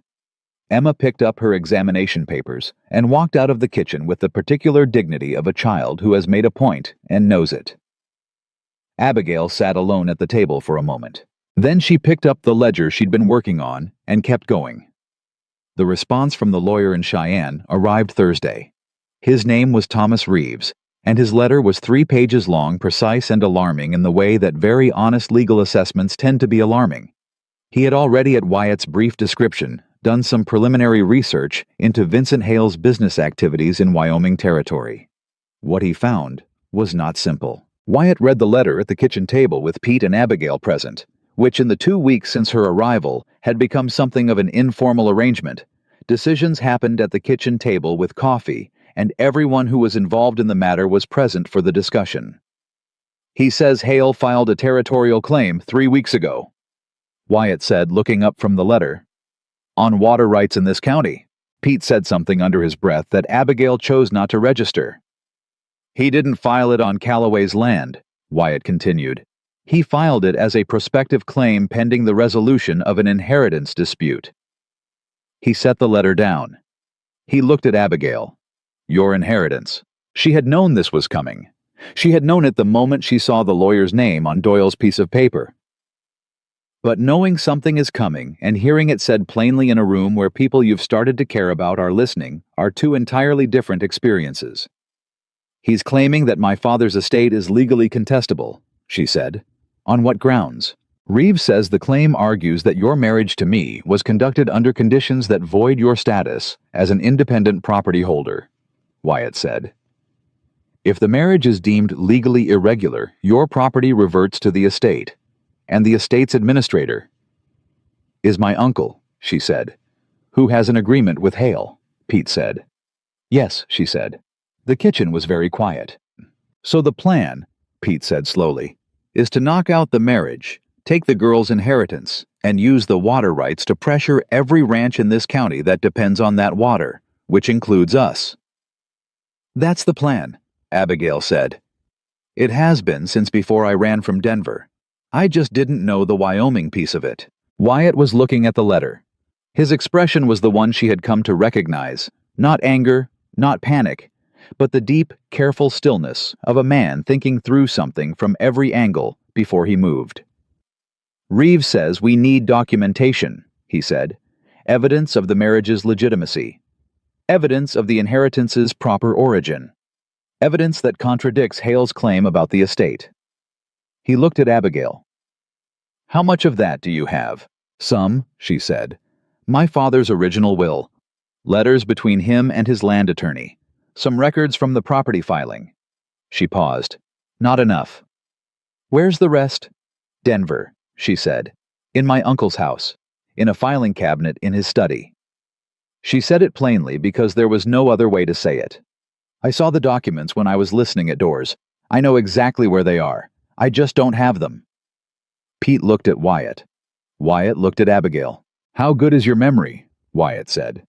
Emma picked up her examination papers and walked out of the kitchen with the particular dignity of a child who has made a point and knows it. Abigail sat alone at the table for a moment. Then she picked up the ledger she'd been working on and kept going. The response from the lawyer in Cheyenne arrived Thursday. His name was Thomas Reeves, And his letter was 3 pages long, precise and alarming in the way that very honest legal assessments tend to be alarming. He had already, at Wyatt's brief description, done some preliminary research into Vincent Hale's business activities in Wyoming Territory. What he found was not simple. Wyatt read the letter at the kitchen table with Pete and Abigail present, which in the 2 weeks since her arrival had become something of an informal arrangement. Decisions happened at the kitchen table with coffee, and everyone who was involved in the matter was present for the discussion. "He says Hale filed a territorial claim 3 weeks ago," Wyatt said, looking up from the letter. "On water rights in this county." Pete said something under his breath that Abigail chose not to register. "He didn't file it on Calloway's land," Wyatt continued. "He filed it as a prospective claim pending the resolution of an inheritance dispute." He set the letter down. He looked at Abigail. "Your inheritance." She had known this was coming. She had known it the moment she saw the lawyer's name on Doyle's piece of paper. But knowing something is coming and hearing it said plainly in a room where people you've started to care about are listening are two entirely different experiences. "He's claiming that my father's estate is legally contestable," she said. "On what grounds?" "Reeves says the claim argues that your marriage to me was conducted under conditions that void your status as an independent property holder," Wyatt said. "If the marriage is deemed legally irregular, your property reverts to the estate, and the estate's administrator is my uncle," she said. "Who has an agreement with Hale," Pete said. "Yes," she said. The kitchen was very quiet. "So the plan," Pete said slowly, "is to knock out the marriage, take the girl's inheritance, and use the water rights to pressure every ranch in this county that depends on that water, which includes us." "That's the plan," Abigail said. "It has been since before I ran from Denver. I just didn't know the Wyoming piece of it." Wyatt was looking at the letter. His expression was the one she had come to recognize, not anger, not panic, but the deep, careful stillness of a man thinking through something from every angle before he moved. "Reeves says we need documentation," he said. "Evidence of the marriage's legitimacy. Evidence of the inheritance's proper origin. Evidence that contradicts Hale's claim about the estate." He looked at Abigail. "How much of that do you have?" "Some," she said. "My father's original will. Letters between him and his land attorney. Some records from the property filing." She paused. "Not enough." "Where's the rest?" "Denver," she said. "In my uncle's house. In a filing cabinet in his study." She said it plainly because there was no other way to say it. "I saw the documents when I was listening at doors. I know exactly where they are. I just don't have them." Pete looked at Wyatt. Wyatt looked at Abigail. "How good is your memory?" Wyatt said.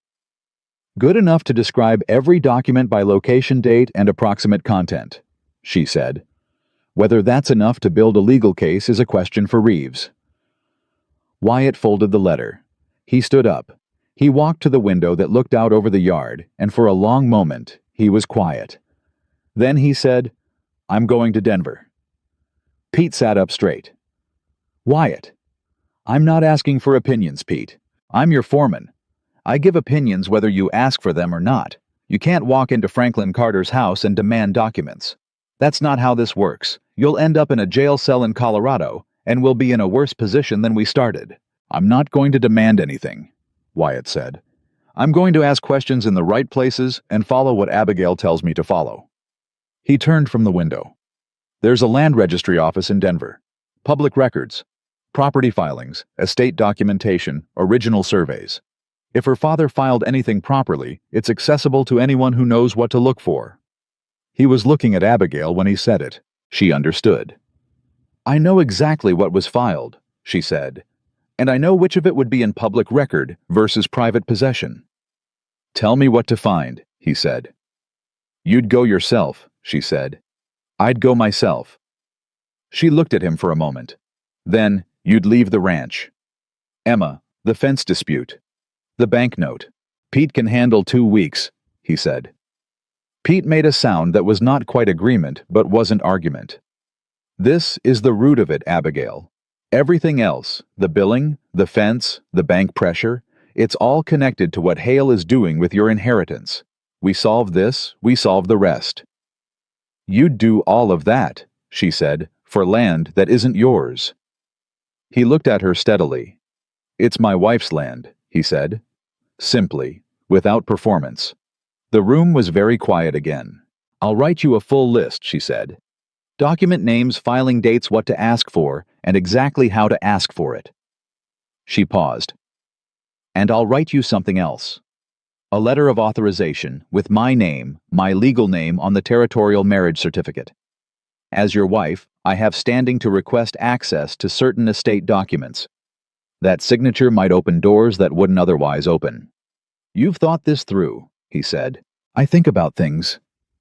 "Good enough to describe every document by location, date, and approximate content," she said. "Whether that's enough to build a legal case is a question for Reeves." Wyatt folded the letter. He stood up. He walked to the window that looked out over the yard, and for a long moment he was quiet. Then he said, "I'm going to Denver." Pete sat up straight. "Wyatt, I'm not asking for opinions, Pete. I'm your foreman. I give opinions whether you ask for them or not. You can't walk into Franklin Carter's house and demand documents. That's not how this works. You'll end up in a jail cell in Colorado, and we'll be in a worse position than we started." "I'm not going to demand anything," Wyatt said. "I'm going to ask questions in the right places and follow what Abigail tells me to follow." He turned from the window. "There's a land registry office in Denver. Public records, property filings, estate documentation, original surveys. If her father filed anything properly, it's accessible to anyone who knows what to look for." He was looking at Abigail when he said it. She understood. "I know exactly what was filed," she said, "and I know which of it would be in public record versus private possession." "Tell me what to find," he said. "You'd go yourself," she said. "I'd go myself." She looked at him for a moment. "Then you'd leave the ranch." "Emma, the fence dispute. The banknote. Pete can handle 2 weeks," he said. Pete made a sound that was not quite agreement but wasn't argument. "This is the root of it, Abigail. Everything else, the billing, the fence, the bank pressure, it's all connected to what Hale is doing with your inheritance. We solve this, we solve the rest." "You'd do all of that," she said, "for land that isn't yours." He looked at her steadily. "It's my wife's land," he said. Simply, without performance. The room was very quiet again. "I'll write you a full list," she said. "Document names, filing dates, what to ask for, and exactly how to ask for it." She paused. "And I'll write you something else. A letter of authorization with my name, my legal name on the territorial marriage certificate. As your wife, I have standing to request access to certain estate documents. That signature might open doors that wouldn't otherwise open." "You've thought this through," he said. "I think about things,"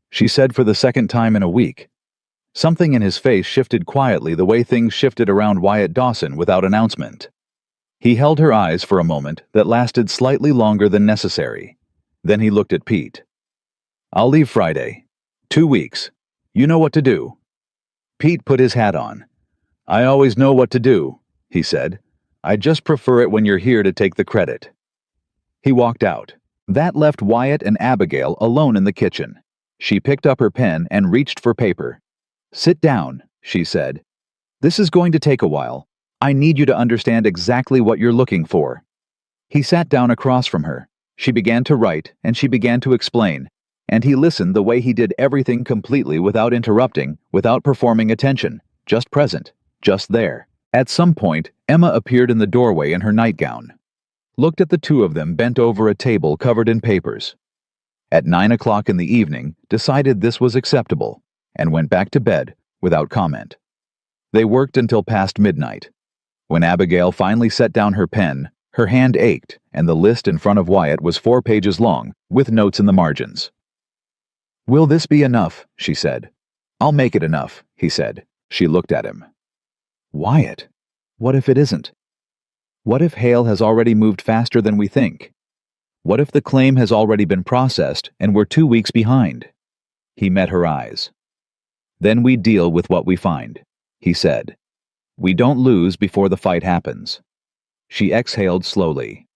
she said for the second time in a week. Something in his face shifted quietly the way things shifted around Wyatt Dawson without announcement. He held her eyes for a moment that lasted slightly longer than necessary. Then he looked at Pete. "I'll leave Friday. 2 weeks. You know what to do." Pete put his hat on. "I always know what to do," he said. "I just prefer it when you're here to take the credit." He walked out. That left Wyatt and Abigail alone in the kitchen. She picked up her pen and reached for paper. "Sit down," she said. "This is going to take a while. I need you to understand exactly what you're looking for." He sat down across from her. She began to write, and she began to explain, and he listened the way he did everything completely without interrupting, without performing attention, just present, just there. At some point, Emma appeared in the doorway in her nightgown. Looked at the two of them bent over a table covered in papers. At 9 o'clock in the evening, decided this was acceptable, and went back to bed without comment. They worked until past midnight. When Abigail finally set down her pen, her hand ached, and the list in front of Wyatt was 4 pages long, with notes in the margins. "Will this be enough?" she said. "I'll make it enough," he said. She looked at him. "Wyatt, what if it isn't? What if Hale has already moved faster than we think? What if the claim has already been processed and we're 2 weeks behind?" He met her eyes. "Then we deal with what we find," he said. "We don't lose before the fight happens." She exhaled slowly.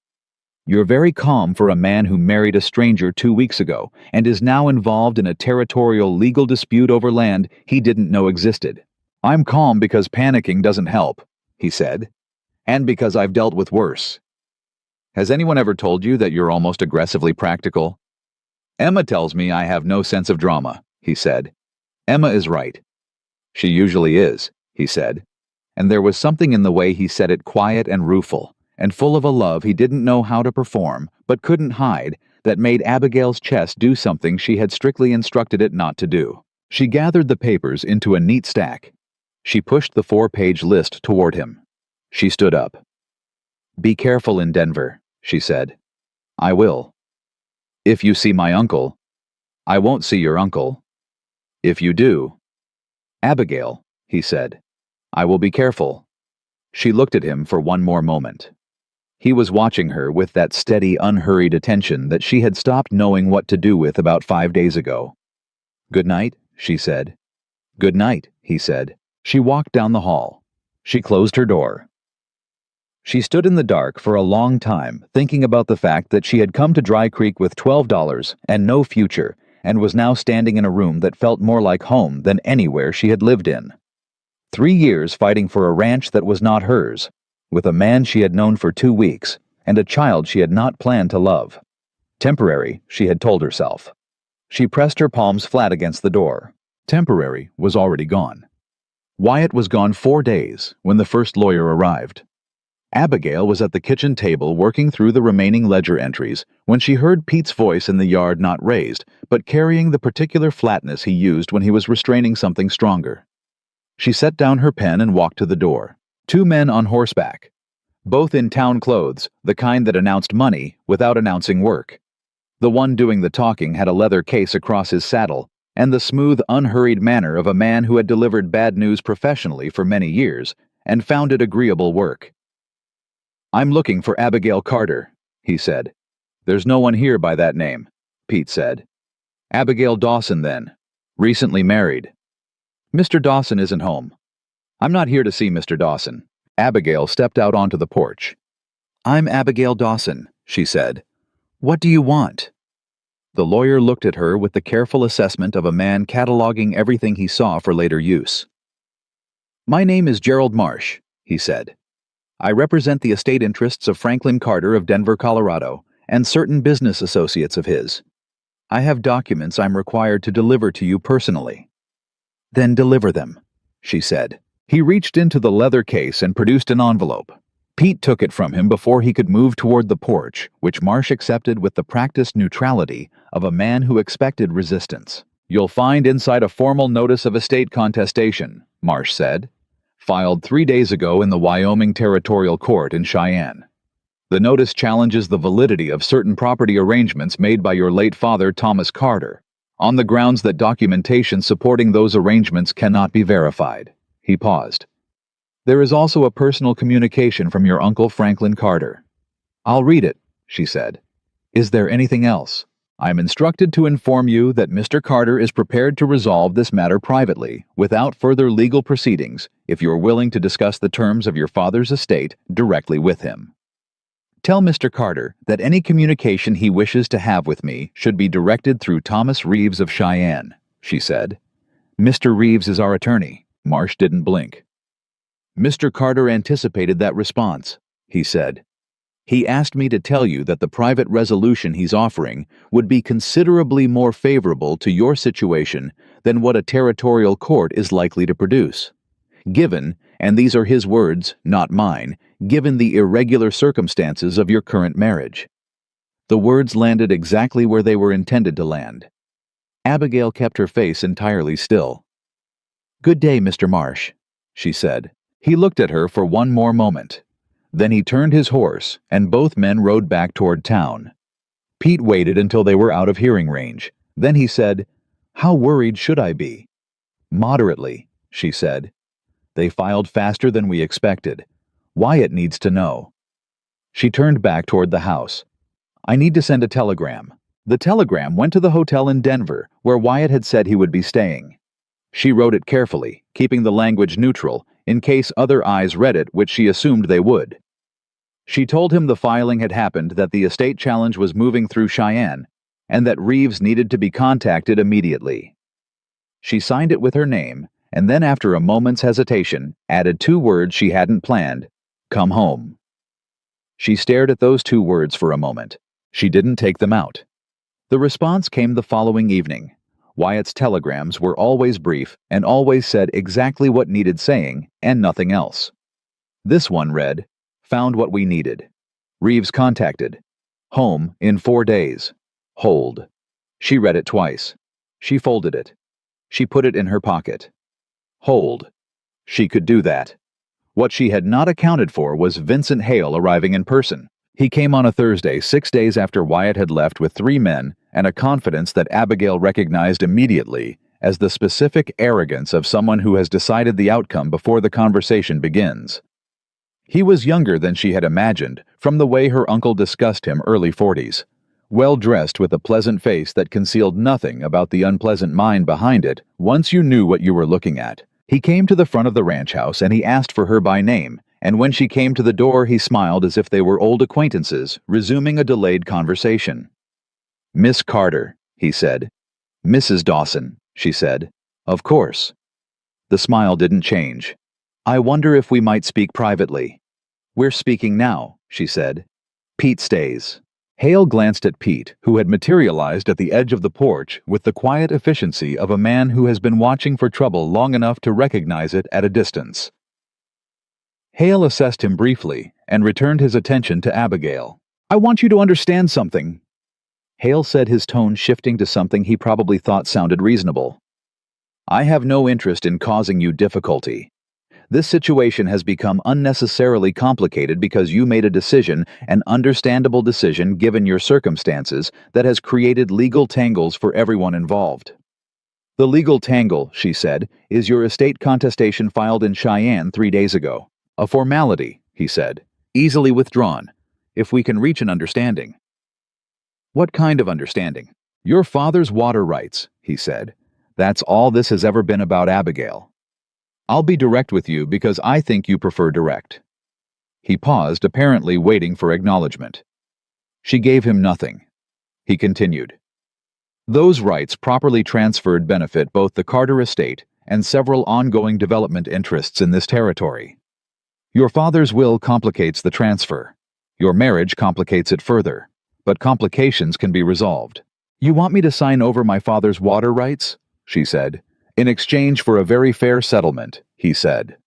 "You're very calm for a man who married a stranger 2 weeks ago and is now involved in a territorial legal dispute over land he didn't know existed." "I'm calm because panicking doesn't help," he said, "and because I've dealt with worse." "Has anyone ever told you that you're almost aggressively practical?" "Emma tells me I have no sense of drama," he said. "Emma is right." "She usually is," he said. And there was something in the way he said it, quiet and rueful, and full of a love he didn't know how to perform, but couldn't hide, that made Abigail's chest do something she had strictly instructed it not to do. She gathered the papers into a neat stack. She pushed the 4-page list toward him. She stood up. "Be careful in Denver," she said. "I will." "If you see my uncle." "I won't see your uncle." "If you do." "Abigail," he said. "I will be careful." She looked at him for one more moment. He was watching her with that steady, unhurried attention that she had stopped knowing what to do with about 5 days ago. "Good night," she said. "Good night," he said. She walked down the hall. She closed her door. She stood in the dark for a long time, thinking about the fact that she had come to Dry Creek with $12 and no future, and was now standing in a room that felt more like home than anywhere she had lived in. 3 years fighting for a ranch that was not hers, with a man she had known for 2 weeks, and a child she had not planned to love. Temporary, she had told herself. She pressed her palms flat against the door. Temporary was already gone. Wyatt was gone 4 days when the first lawyer arrived. Abigail was at the kitchen table working through the remaining ledger entries when she heard Pete's voice in the yard, not raised, but carrying the particular flatness he used when he was restraining something stronger. She set down her pen and walked to the door. 2 men on horseback, both in town clothes, the kind that announced money without announcing work. The one doing the talking had a leather case across his saddle and the smooth, unhurried manner of a man who had delivered bad news professionally for many years and found it agreeable work. "I'm looking for Abigail Carter," he said. "There's no one here by that name," Pete said. "Abigail Dawson, then. Recently married." "Mr. Dawson isn't home." "I'm not here to see Mr. Dawson." Abigail stepped out onto the porch. "I'm Abigail Dawson," she said. "What do you want?" The lawyer looked at her with the careful assessment of a man cataloging everything he saw for later use. "My name is Gerald Marsh," he said. "I represent the estate interests of Franklin Carter of Denver, Colorado, and certain business associates of his. I have documents I'm required to deliver to you personally." "Then deliver them," she said. He reached into the leather case and produced an envelope. Pete took it from him before he could move toward the porch, which Marsh accepted with the practiced neutrality of a man who expected resistance. "You'll find inside a formal notice of estate contestation," Marsh said, "filed 3 days ago in the Wyoming Territorial Court in Cheyenne. The notice challenges the validity of certain property arrangements made by your late father, Thomas Carter, on the grounds that documentation supporting those arrangements cannot be verified." He paused. "There is also a personal communication from your uncle Franklin Carter." "I'll read it," she said. "Is there anything else?" "I'm instructed to inform you that Mr. Carter is prepared to resolve this matter privately, without further legal proceedings, if you are willing to discuss the terms of your father's estate directly with him. Tell Mr. Carter that any communication he wishes to have with me should be directed through Thomas Reeves of Cheyenne," she said. "Mr. Reeves is our attorney." Marsh didn't blink. "Mr. Carter anticipated that response," he said. "He asked me to tell you that the private resolution he's offering would be considerably more favorable to your situation than what a territorial court is likely to produce. Given, and these are his words, not mine, given the irregular circumstances of your current marriage." The words landed exactly where they were intended to land. Abigail kept her face entirely still. "Good day, Mr. Marsh," she said. He looked at her for one more moment. Then he turned his horse, and both men rode back toward town. Pete waited until they were out of hearing range. Then he said, "How worried should I be?" "Moderately," she said. "They filed faster than we expected. Wyatt needs to know." She turned back toward the house. "I need to send a telegram." The telegram went to the hotel in Denver, where Wyatt had said he would be staying. She wrote it carefully, keeping the language neutral, in case other eyes read it, which she assumed they would. She told him the filing had happened, that the estate challenge was moving through Cheyenne, and that Reeves needed to be contacted immediately. She signed it with her name, and then after a moment's hesitation, added 2 words she hadn't planned: "Come home." She stared at those 2 words for a moment. She didn't take them out. The response came the following evening. Wyatt's telegrams were always brief and always said exactly what needed saying and nothing else. This one read, "Found what we needed. Reeves contacted. Home in 4 days. Hold." She read it twice. She folded it. She put it in her pocket. Hold. She could do that. What she had not accounted for was Vincent Hale arriving in person. He came on a Thursday, 6 days after Wyatt had left with 3 men, and a confidence that Abigail recognized immediately as the specific arrogance of someone who has decided the outcome before the conversation begins. He was younger than she had imagined, from the way her uncle discussed him, early 40s. Well-dressed with a pleasant face that concealed nothing about the unpleasant mind behind it once you knew what you were looking at. He came to the front of the ranch house and he asked for her by name, and when she came to the door he smiled as if they were old acquaintances, resuming a delayed conversation. "Miss Carter," he said. "Mrs. Dawson," she said. "Of course." The smile didn't change. "I wonder if we might speak privately." "We're speaking now," she said. "Pete stays." Hale glanced at Pete, who had materialized at the edge of the porch with the quiet efficiency of a man who has been watching for trouble long enough to recognize it at a distance. Hale assessed him briefly and returned his attention to Abigail. "I want you to understand something," Hale said, his tone shifting to something he probably thought sounded reasonable. "I have no interest in causing you difficulty. This situation has become unnecessarily complicated because you made a decision, an understandable decision given your circumstances, that has created legal tangles for everyone involved." "The legal tangle," she said, "is your estate contestation filed in Cheyenne 3 days ago. A formality," he said, "easily withdrawn, if we can reach an understanding." "What kind of understanding?" "Your father's water rights," he said. "That's all this has ever been about, Abigail. I'll be direct with you because I think you prefer direct." He paused, apparently waiting for acknowledgement. She gave him nothing. He continued. Those rights properly transferred benefit both the Carter estate and several ongoing development interests in this territory. Your father's will complicates the transfer. Your marriage complicates it further, but complications can be resolved. You want me to sign over my father's water rights? She said. In exchange for a very fair settlement, he said.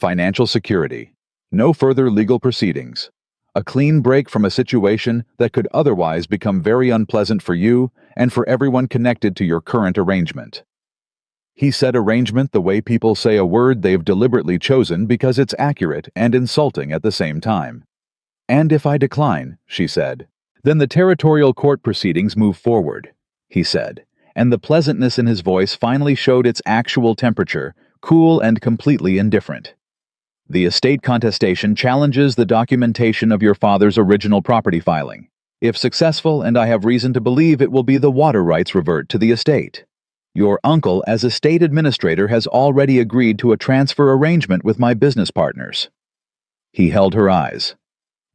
Financial security. No further legal proceedings. A clean break from a situation that could otherwise become very unpleasant for you and for everyone connected to your current arrangement. He said arrangement the way people say a word they've deliberately chosen because it's accurate and insulting at the same time. And if I decline, she said, then the territorial court proceedings move forward, he said, and the pleasantness in his voice finally showed its actual temperature, cool and completely indifferent. The estate contestation challenges the documentation of your father's original property filing. If successful, and I have reason to believe it will be, the water rights revert to the estate. Your uncle, as estate administrator, has already agreed to a transfer arrangement with my business partners. He held her eyes.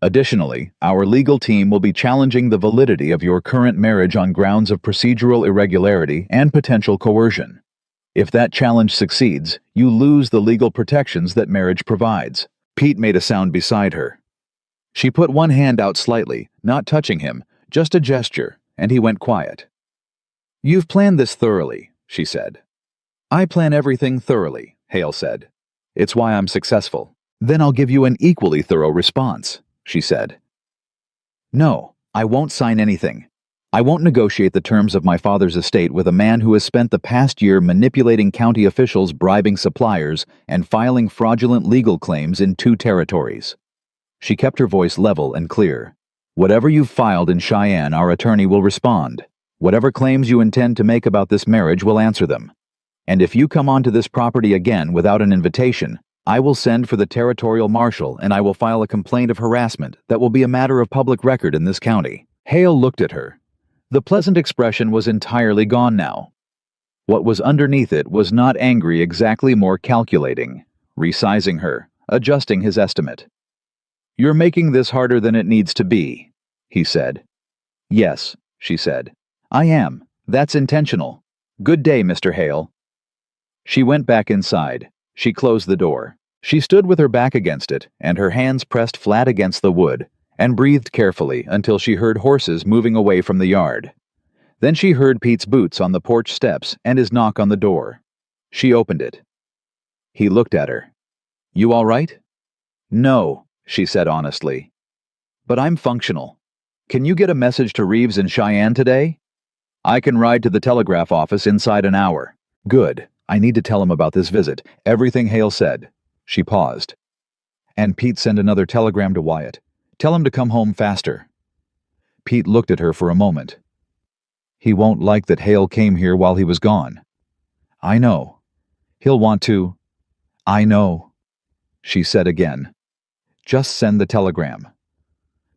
Additionally, our legal team will be challenging the validity of your current marriage on grounds of procedural irregularity and potential coercion. If that challenge succeeds, you lose the legal protections that marriage provides. Pete made a sound beside her. She put one hand out slightly, not touching him, just a gesture, and he went quiet. You've planned this thoroughly, she said. I plan everything thoroughly, Hale said. It's why I'm successful. Then I'll give you an equally thorough response, she said. No, I won't sign anything. I won't negotiate the terms of my father's estate with a man who has spent the past year manipulating county officials, bribing suppliers, and filing fraudulent legal claims in 2 territories. She kept her voice level and clear. Whatever you've filed in Cheyenne, our attorney will respond. Whatever claims you intend to make about this marriage will answer them. And if you come onto this property again without an invitation, I will send for the territorial marshal and I will file a complaint of harassment that will be a matter of public record in this county. Hale looked at her. The pleasant expression was entirely gone now. What was underneath it was not angry, exactly, more calculating, resizing her, adjusting his estimate. You're making this harder than it needs to be, he said. Yes, she said. I am. That's intentional. Good day, Mr. Hale. She went back inside. She closed the door. She stood with her back against it and her hands pressed flat against the wood, and breathed carefully until she heard horses moving away from the yard. Then she heard Pete's boots on the porch steps and his knock on the door. She opened it. He looked at her. You all right? No, she said honestly. But I'm functional. Can you get a message to Reeves in Cheyenne today? I can ride to the telegraph office inside an hour. Good. I need to tell him about this visit. Everything Hale said. She paused. And Pete, send another telegram to Wyatt. Tell him to come home faster. Pete looked at her for a moment. He won't like that Hale came here while he was gone. I know. He'll want to. I know, she said again. Just send the telegram.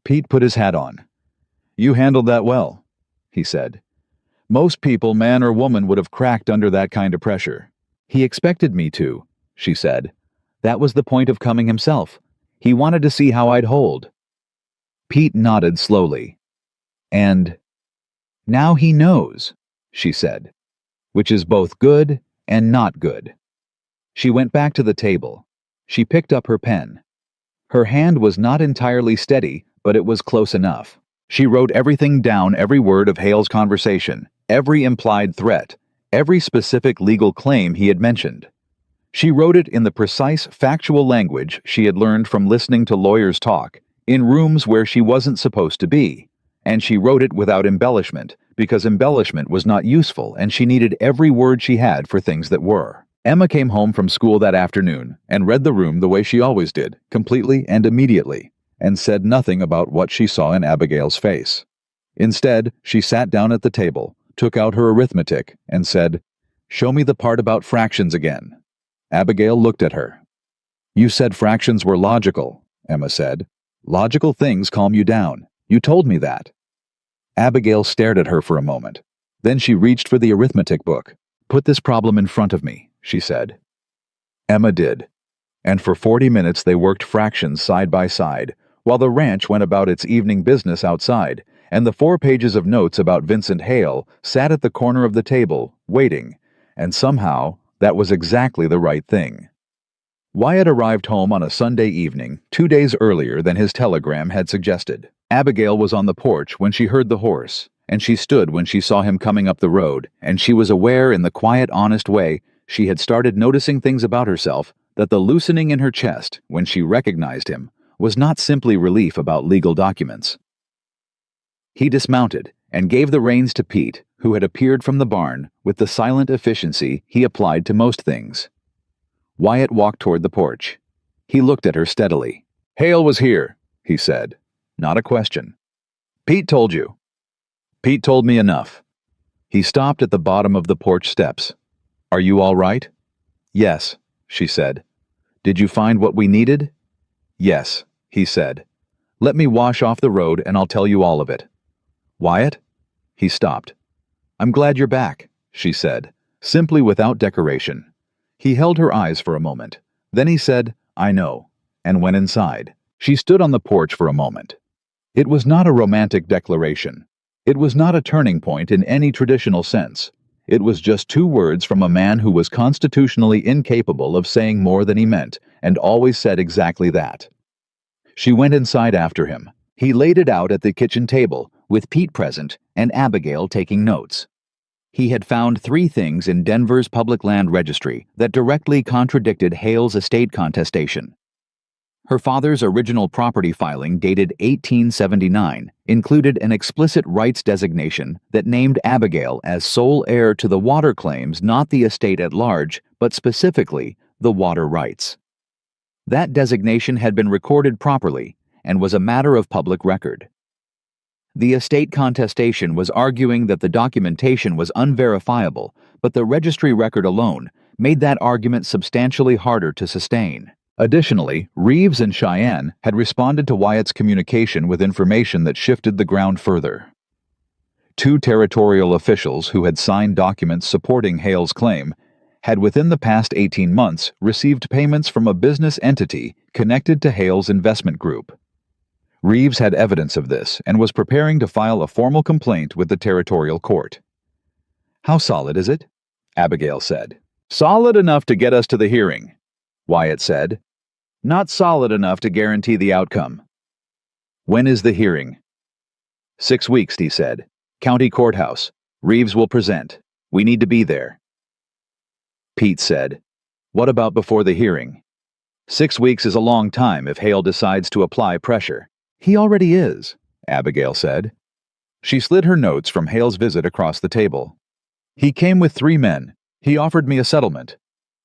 Pete put his hat on. You handled that well, he said. Most people, man or woman, would have cracked under that kind of pressure. He expected me to, she said. That was the point of coming himself. He wanted to see how I'd hold. Pete nodded slowly. And now he knows, she said, which is both good and not good. She went back to the table. She picked up her pen. Her hand was not entirely steady, but it was close enough. She wrote everything down, every word of Hale's conversation, every implied threat, every specific legal claim he had mentioned. She wrote it in the precise, factual language she had learned from listening to lawyers talk, in rooms where she wasn't supposed to be, and she wrote it without embellishment, because embellishment was not useful and she needed every word she had for things that were. Emma came home from school that afternoon and read the room the way she always did, completely and immediately, and said nothing about what she saw in Abigail's face. Instead, she sat down at the table, took out her arithmetic, and said, "Show me the part about fractions again." Abigail looked at her. "You said fractions were logical," Emma said. "Logical things calm you down. You told me that." Abigail stared at her for a moment. Then she reached for the arithmetic book. "Put this problem in front of me," she said. Emma did. And for 40 minutes they worked fractions side by side, while the ranch went about its evening business outside, and the 4 pages of notes about Vincent Hale sat at the corner of the table, waiting, and somehow that was exactly the right thing. Wyatt arrived home on a Sunday evening, 2 days earlier than his telegram had suggested. Abigail was on the porch when she heard the horse, and she stood when she saw him coming up the road, and she was aware in the quiet, honest way she had started noticing things about herself that the loosening in her chest when she recognized him was not simply relief about legal documents. He dismounted and gave the reins to Pete, who had appeared from the barn with the silent efficiency he applied to most things. Wyatt walked toward the porch. He looked at her steadily. "Hale was here," he said. Not a question. "Pete told you." "Pete told me enough." He stopped at the bottom of the porch steps. "Are you all right?" "Yes," she said. "Did you find what we needed?" "Yes," he said. "Let me wash off the road and I'll tell you all of it." "Wyatt?" He stopped. "I'm glad you're back," she said, simply without decoration. He held her eyes for a moment. Then he said, "I know," and went inside. She stood on the porch for a moment. It was not a romantic declaration. It was not a turning point in any traditional sense. It was just 2 words from a man who was constitutionally incapable of saying more than he meant, and always said exactly that. She went inside after him. He laid it out at the kitchen table, with Pete present and Abigail taking notes. He had found 3 things in Denver's public land registry that directly contradicted Hale's estate contestation. Her father's original property filing, dated 1879, included an explicit rights designation that named Abigail as sole heir to the water claims, not the estate at large, but specifically the water rights. That designation had been recorded properly and was a matter of public record. The estate contestation was arguing that the documentation was unverifiable, but the registry record alone made that argument substantially harder to sustain. Additionally, Reeves and Cheyenne had responded to Wyatt's communication with information that shifted the ground further. 2 territorial officials who had signed documents supporting Hale's claim had within the past 18 months received payments from a business entity connected to Hale's investment group. Reeves had evidence of this and was preparing to file a formal complaint with the territorial court. "How solid is it?" Abigail said. "Solid enough to get us to the hearing," Wyatt said. "Not solid enough to guarantee the outcome." "When is the hearing?" 6 weeks, he said. "County courthouse. Reeves will present. We need to be there." Pete said, "What about before the hearing?" 6 weeks is a long time if Hale decides to apply pressure. "He already is," Abigail said. She slid her notes from Hale's visit across the table. "He came with 3 men. He offered me a settlement.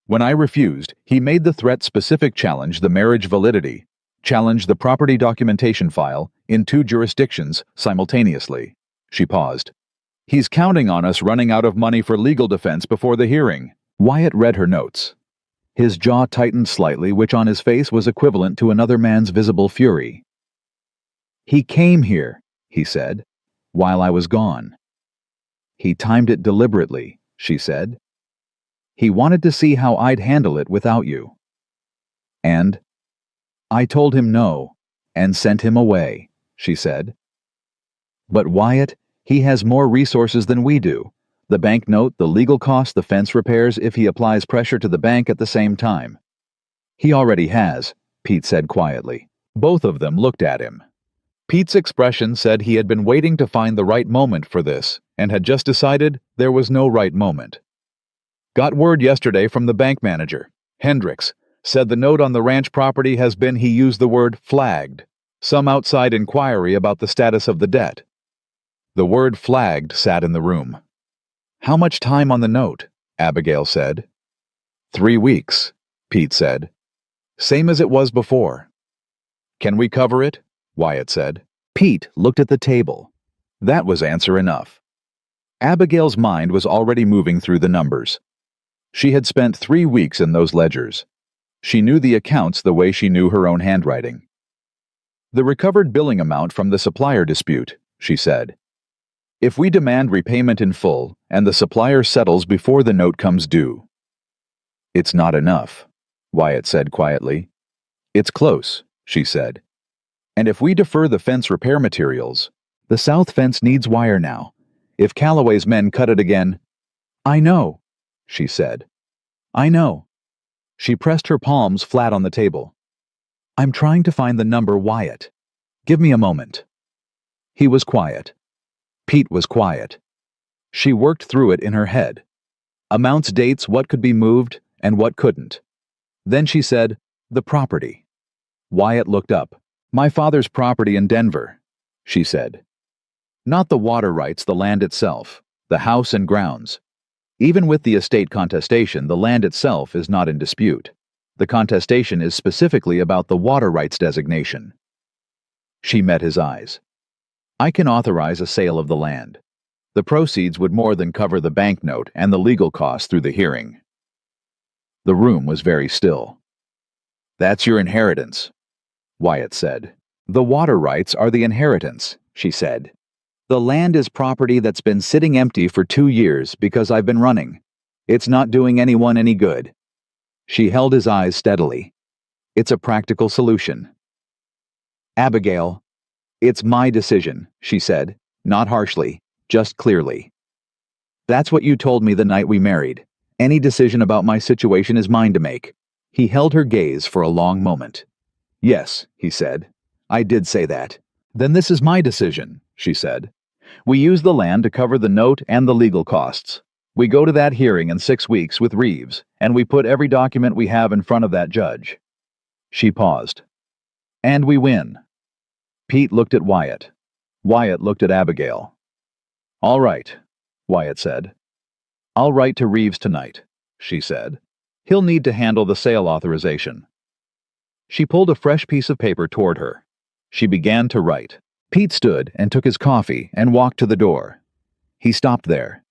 When I refused, he made the threat-specific challenge the marriage validity, challenge the property documentation file in 2 jurisdictions simultaneously." She paused. "He's counting on us running out of money for legal defense before the hearing." Wyatt read her notes. His jaw tightened slightly, which on his face was equivalent to another man's visible fury. "He came here," he said, "while I was gone." "He timed it deliberately," she said. "He wanted to see how I'd handle it without you." "And?" "I told him no, and sent him away," she said. "But Wyatt, he has more resources than we do. The bank note, the legal costs, the fence repairs, if he applies pressure to the bank at the same time." "He already has," Pete said quietly. Both of them looked at him. Pete's expression said he had been waiting to find the right moment for this, and had just decided there was no right moment. "Got word yesterday from the bank manager. Hendricks said the note on the ranch property has been," he used the word, "flagged. Some outside inquiry about the status of the debt." The word "flagged" sat in the room. "How much time on the note?" Abigail said. 3 weeks, Pete said. "Same as it was before." "Can we cover it?" Wyatt said. Pete looked at the table. That was answer enough. Abigail's mind was already moving through the numbers. She had spent 3 weeks in those ledgers. She knew the accounts the way she knew her own handwriting. "The recovered billing amount from the supplier dispute," she said. "If we demand repayment in full, and the supplier settles before the note comes due." "It's not enough," Wyatt said quietly. "It's close," she said. "And if we defer the fence repair materials, The south fence needs wire now. If Calloway's men cut it again— I know, she said. I know. She pressed her palms flat on the table. I'm trying to find the number Wyatt. Give me a moment. He was quiet. Pete was quiet. She worked through it in her head. Amounts, dates, what could be moved and what couldn't. Then she said, the property. Wyatt looked up. My father's property in Denver, she said. Not the water rights, the land itself, the house and grounds. Even with the estate contestation, the land itself is not in dispute. The contestation is specifically about the water rights designation. She met his eyes. I can authorize a sale of the land. The proceeds would more than cover the banknote and the legal costs through the hearing. The room was very still. That's your inheritance, Wyatt said. The water rights are the inheritance, she said. The land is property that's been sitting empty for 2 years because I've been running. It's not doing anyone any good. She held his eyes steadily. It's a practical solution. Abigail, it's my decision, she said, not harshly, just clearly. That's what you told me the night we married. Any decision about my situation is mine to make. He held her gaze for a long moment. Yes, he said. I did say that. Then this is my decision, she said. We use the land to cover the note and the legal costs. We go to that hearing in 6 weeks with Reeves, and we put every document we have in front of that judge. She paused. And we win. Pete looked at Wyatt. Wyatt looked at Abigail. All right, Wyatt said. I'll write to Reeves tonight, she said. He'll need to handle the sale authorization. She pulled a fresh piece of paper toward her. She began to write. Pete stood and took his coffee and walked to the door. He stopped there.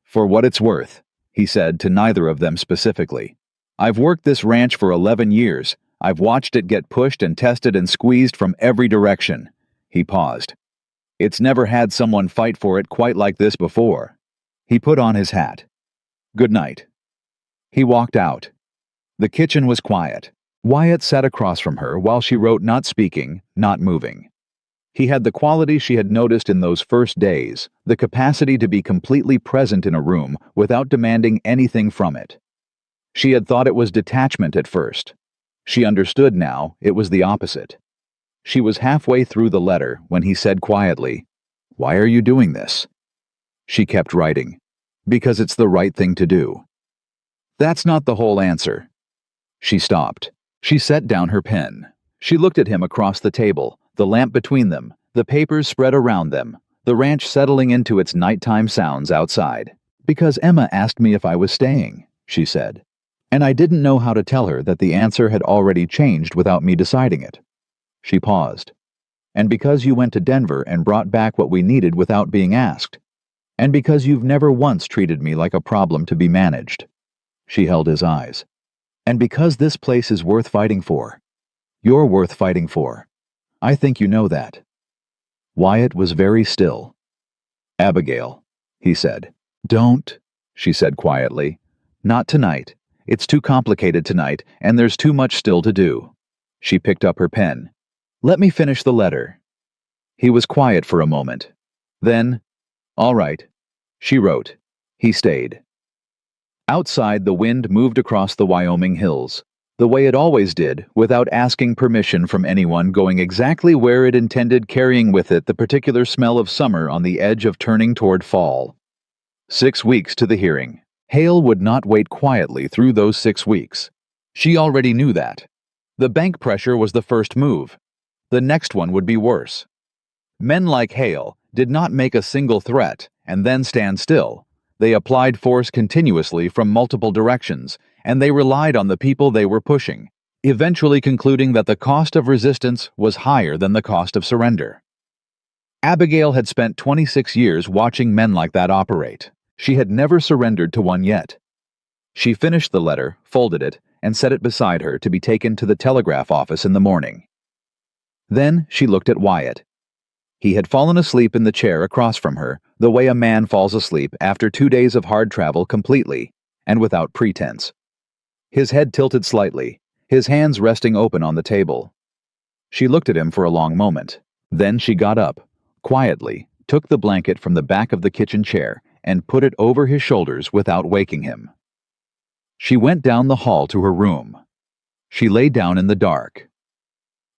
For what it's worth, he said to neither of them specifically. I've worked this ranch for 11 years. I've watched it get pushed and tested and squeezed from every direction. He paused. It's never had someone fight for it quite like this before. He put on his hat. Good night. He walked out. The kitchen was quiet. Wyatt sat across from her while she wrote, not speaking, not moving. He had the quality she had noticed in those first days, the capacity to be completely present in a room without demanding anything from it. She had thought it was detachment at first. She understood now it was the opposite. She was halfway through the letter when he said quietly, "Why are you doing this?" She kept writing, "Because it's the right thing to do." That's not the whole answer. She stopped. She set down her pen. She looked at him across the table, the lamp between them, the papers spread around them, the ranch settling into its nighttime sounds outside. Because Emma asked me if I was staying, she said. And I didn't know how to tell her that the answer had already changed without me deciding it. She paused. And because you went to Denver and brought back what we needed without being asked. And because you've never once treated me like a problem to be managed. She held his eyes. And because this place is worth fighting for. You're worth fighting for. I think you know that. Wyatt was very still. Abigail, he said. Don't, she said quietly. Not tonight. It's too complicated tonight, and there's too much still to do. She picked up her pen. Let me finish the letter. He was quiet for a moment. Then, all right, she wrote. He stayed. Outside, the wind moved across the Wyoming hills, the way it always did, without asking permission from anyone, going exactly where it intended, carrying with it the particular smell of summer on the edge of turning toward fall. 6 weeks to the hearing. Hale would not wait quietly through those 6 weeks. She already knew that. The bank pressure was the first move. The next one would be worse. Men like Hale did not make a single threat and then stand still. They applied force continuously from multiple directions, and they relied on the people they were pushing, eventually concluding that the cost of resistance was higher than the cost of surrender. Abigail had spent 26 years watching men like that operate. She had never surrendered to one yet. She finished the letter, folded it, and set it beside her to be taken to the telegraph office in the morning. Then she looked at Wyatt. He had fallen asleep in the chair across from her, the way a man falls asleep after 2 days of hard travel completely, and without pretense. His head tilted slightly, his hands resting open on the table. She looked at him for a long moment. Then she got up, quietly took the blanket from the back of the kitchen chair and put it over his shoulders without waking him. She went down the hall to her room. She lay down in the dark.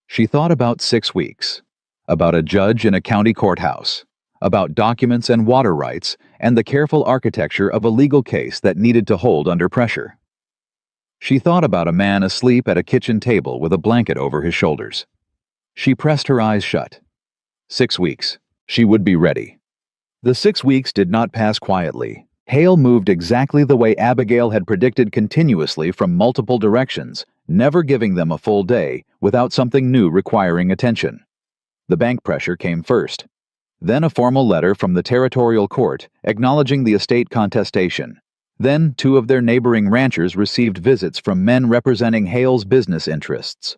She thought about 6 weeks, about a judge in a county courthouse, about documents and water rights, and the careful architecture of a legal case that needed to hold under pressure. She thought about a man asleep at a kitchen table with a blanket over his shoulders. She pressed her eyes shut. 6 weeks. She would be ready. The 6 weeks did not pass quietly. Hale moved exactly the way Abigail had predicted, continuously from multiple directions, never giving them a full day without something new requiring attention. The bank pressure came first. Then a formal letter from the territorial court acknowledging the estate contestation. Then 2 of their neighboring ranchers received visits from men representing Hale's business interests.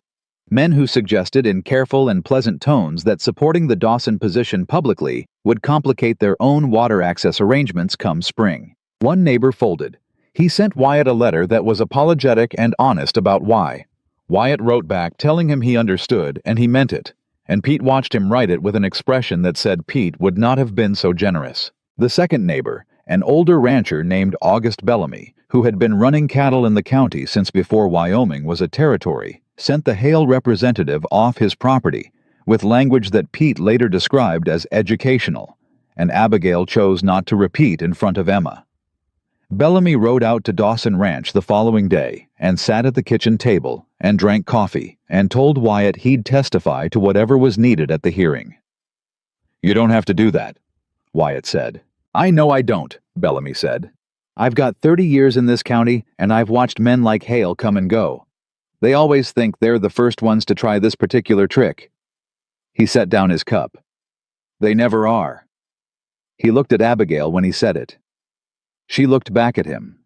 Men who suggested in careful and pleasant tones that supporting the Dawson position publicly would complicate their own water access arrangements come spring. One neighbor folded. He sent Wyatt a letter that was apologetic and honest about why. Wyatt wrote back telling him he understood and he meant it, and Pete watched him write it with an expression that said Pete would not have been so generous. The second neighbor, an older rancher named August Bellamy, who had been running cattle in the county since before Wyoming was a territory, sent the Hale representative off his property with language that Pete later described as educational, and Abigail chose not to repeat in front of Emma. Bellamy rode out to Dawson Ranch the following day and sat at the kitchen table and drank coffee and told Wyatt he'd testify to whatever was needed at the hearing. "You don't have to do that," Wyatt said. "I know I don't," Bellamy said. "I've got 30 years in this county, and I've watched men like Hale come and go. They always think they're the first ones to try this particular trick." He set down his cup. "They never are." He looked at Abigail when he said it. She looked back at him.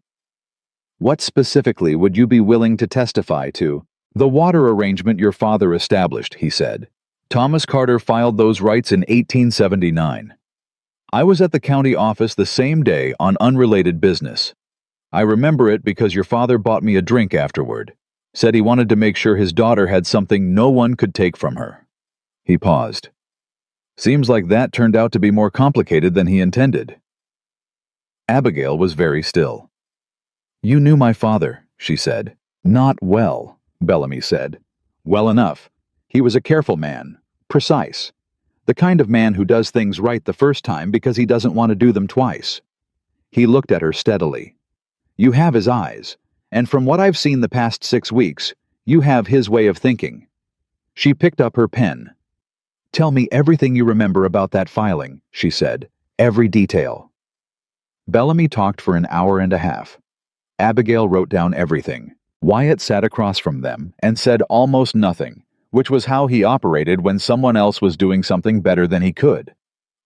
"What specifically would you be willing to testify to?" "The water arrangement your father established," he said. "Thomas Carter filed those rights in 1879. I was at the county office the same day on unrelated business. I remember it because your father bought me a drink afterward. Said he wanted to make sure his daughter had something no one could take from her." He paused. "Seems like that turned out to be more complicated than he intended." Abigail was very still. "You knew my father," she said. "Not well," Bellamy said. "Well enough. He was a careful man, precise. The kind of man who does things right the first time because he doesn't want to do them twice." He looked at her steadily. "You have his eyes, and from what I've seen the past 6 weeks, you have his way of thinking." She picked up her pen. "Tell me everything you remember about that filing," she said. "Every detail." Bellamy talked for an hour and a half. Abigail wrote down everything. Wyatt sat across from them and said almost nothing, which was how he operated when someone else was doing something better than he could.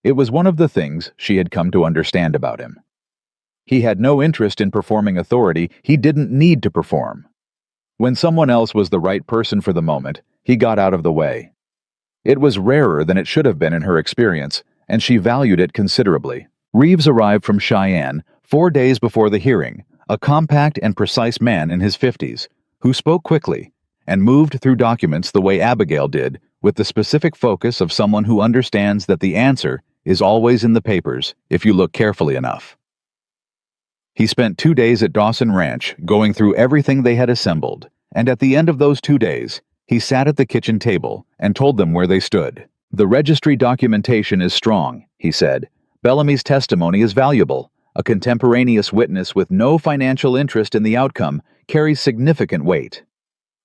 It was one of the things she had come to understand about him. He had no interest in performing authority he didn't need to perform. When someone else was the right person for the moment, he got out of the way. It was rarer than it should have been in her experience, and she valued it considerably. Reeves arrived from Cheyenne 4 days before the hearing, a compact and precise man in his 50s, who spoke quickly and moved through documents the way Abigail did, with the specific focus of someone who understands that the answer is always in the papers if you look carefully enough. He spent 2 days at Dawson Ranch going through everything they had assembled, and at the end of those 2 days, he sat at the kitchen table and told them where they stood. "The registry documentation is strong," he said. "Bellamy's testimony is valuable. A contemporaneous witness with no financial interest in the outcome carries significant weight.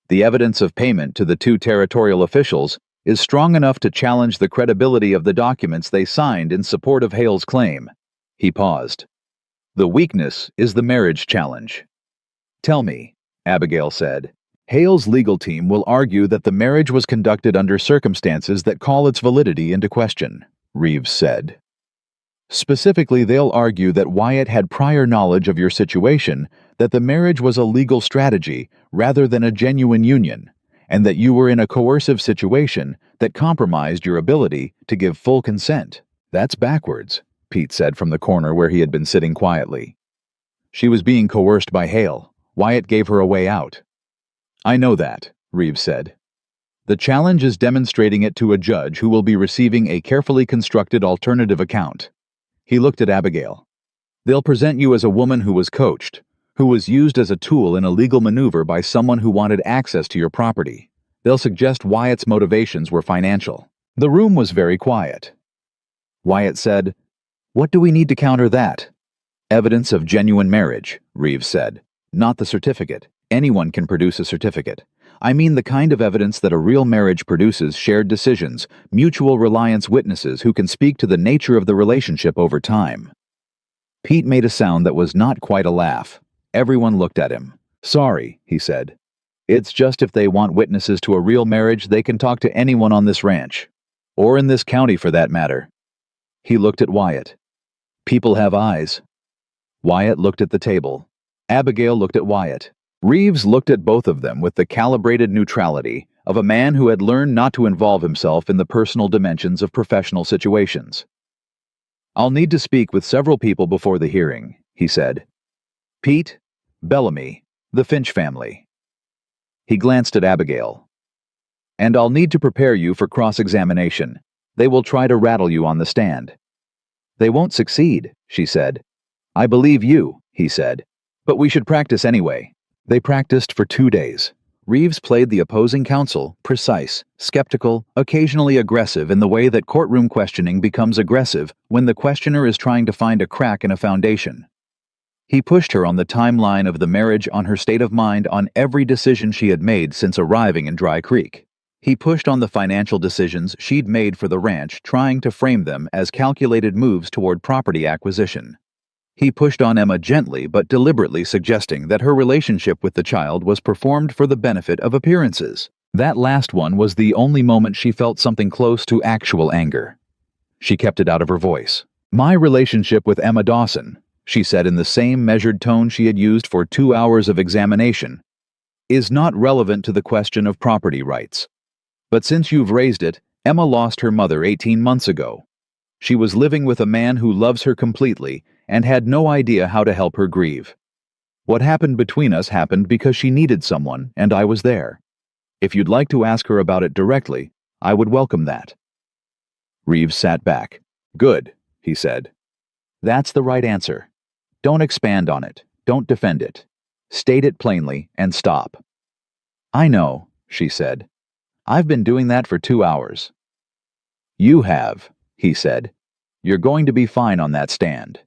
The evidence of payment to the 2 territorial officials is strong enough to challenge the credibility of the documents they signed in support of Hale's claim." He paused. "The weakness is the marriage challenge." "Tell me," Abigail said. "Hale's legal team will argue that the marriage was conducted under circumstances that call its validity into question," Reeves said. "Specifically, they'll argue that Wyatt had prior knowledge of your situation, that the marriage was a legal strategy rather than a genuine union, and that you were in a coercive situation that compromised your ability to give full consent." "That's backwards," Pete said from the corner where he had been sitting quietly. "She was being coerced by Hale. Wyatt gave her a way out." "I know that," Reeves said. The challenge is demonstrating it to a judge who will be receiving a carefully constructed alternative account. He looked at Abigail. They'll present you as a woman who was coached, who was used as a tool in a legal maneuver by someone who wanted access to your property. They'll suggest Wyatt's motivations were financial. The room was very quiet. Wyatt said, "What do we need to counter that?" "Evidence of genuine marriage," Reeves said. "Not the certificate. Anyone can produce a certificate. I mean the kind of evidence that a real marriage produces: shared decisions, mutual reliance, witnesses who can speak to the nature of the relationship over time." Pete made a sound that was not quite a laugh. Everyone looked at him. "Sorry," he said. "It's just if they want witnesses to a real marriage, they can talk to anyone on this ranch. Or in this county, for that matter." He looked at Wyatt. "People have eyes." Wyatt looked at the table. Abigail looked at Wyatt. Reeves looked at both of them with the calibrated neutrality of a man who had learned not to involve himself in the personal dimensions of professional situations. "I'll need to speak with several people before the hearing," he said. "Pete, Bellamy, the Finch family." He glanced at Abigail. "And I'll need to prepare you for cross-examination. They will try to rattle you on the stand." "They won't succeed," she said. "I believe you," he said. "But we should practice anyway." They practiced for 2 days. Reeves played the opposing counsel, precise, skeptical, occasionally aggressive in the way that courtroom questioning becomes aggressive when the questioner is trying to find a crack in a foundation. He pushed her on the timeline of the marriage, on her state of mind, on every decision she had made since arriving in Dry Creek. He pushed on the financial decisions she'd made for the ranch, trying to frame them as calculated moves toward property acquisition. He pushed on Emma gently but deliberately, suggesting that her relationship with the child was performed for the benefit of appearances. That last one was the only moment she felt something close to actual anger. She kept it out of her voice. "My relationship with Emma Dawson," she said in the same measured tone she had used for 2 hours of examination, "is not relevant to the question of property rights. But since you've raised it, Emma lost her mother 18 months ago. She was living with a man who loves her completely and had no idea how to help her grieve. What happened between us happened because she needed someone, and I was there. If you'd like to ask her about it directly, I would welcome that." Reeves sat back. "Good," he said. "That's the right answer. Don't expand on it. Don't defend it. State it plainly and stop." "I know," she said. "I've been doing that for 2 hours." "You have," he said. "You're going to be fine on that stand."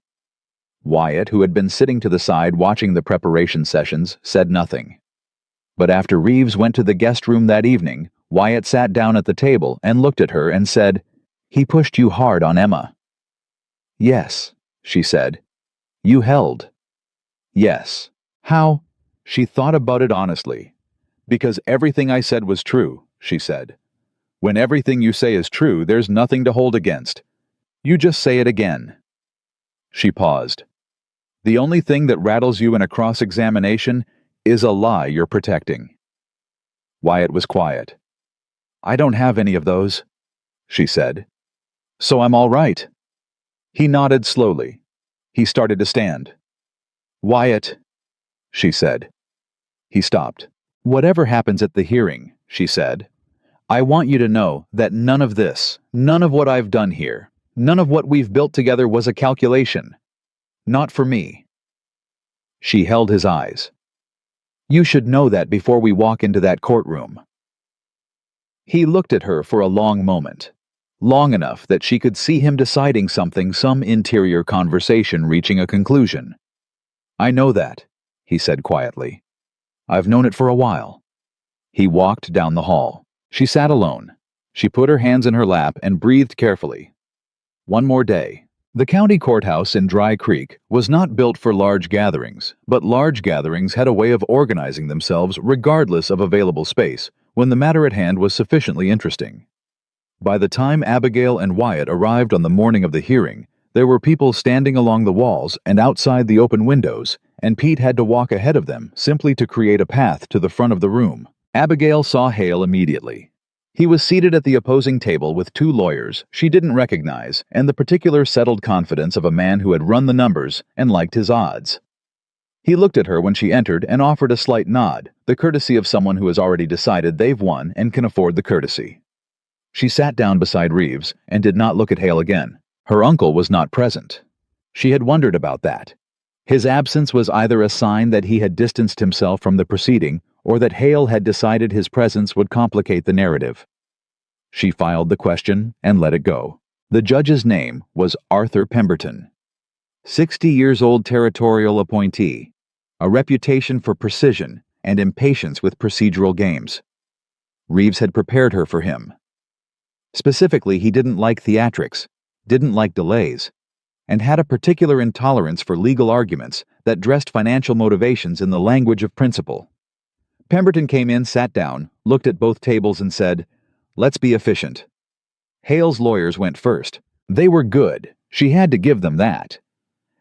Wyatt, who had been sitting to the side watching the preparation sessions, said nothing. But after Reeves went to the guest room that evening, Wyatt sat down at the table and looked at her and said, "He pushed you hard on Emma." "Yes," she said. "You held." "Yes." "How?" She thought about it honestly. "Because everything I said was true," she said. "When everything you say is true, there's nothing to hold against. You just say it again." She paused. "The only thing that rattles you in a cross-examination is a lie you're protecting." Wyatt was quiet. "I don't have any of those," she said. "So I'm all right." He nodded slowly. He started to stand. "Wyatt," she said. He stopped. "Whatever happens at the hearing," she said, "I want you to know that none of this, none of what I've done here, none of what we've built together was a calculation. Not for me." She held his eyes. "You should know that before we walk into that courtroom." He looked at her for a long moment, long enough that she could see him deciding something, some interior conversation reaching a conclusion. "I know that," he said quietly. "I've known it for a while." He walked down the hall. She sat alone. She put her hands in her lap and breathed carefully. One more day. The county courthouse in Dry Creek was not built for large gatherings, but large gatherings had a way of organizing themselves regardless of available space when the matter at hand was sufficiently interesting. By the time Abigail and Wyatt arrived on the morning of the hearing, there were people standing along the walls and outside the open windows, and Pete had to walk ahead of them simply to create a path to the front of the room. Abigail saw Hale immediately. He was seated at the opposing table with 2 lawyers she didn't recognize and the particular settled confidence of a man who had run the numbers and liked his odds. He looked at her when she entered and offered a slight nod, the courtesy of someone who has already decided they've won and can afford the courtesy. She sat down beside Reeves and did not look at Hale again. Her uncle was not present. She had wondered about that. His absence was either a sign that he had distanced himself from the proceeding or that Hale had decided his presence would complicate the narrative. She filed the question and let it go. The judge's name was Arthur Pemberton. 60-years-old territorial appointee, a reputation for precision and impatience with procedural games. Reeves had prepared her for him. Specifically, he didn't like theatrics, didn't like delays, and had a particular intolerance for legal arguments that dressed financial motivations in the language of principle. Pemberton came in, sat down, looked at both tables and said, "Let's be efficient." Hale's lawyers went first. They were good. She had to give them that.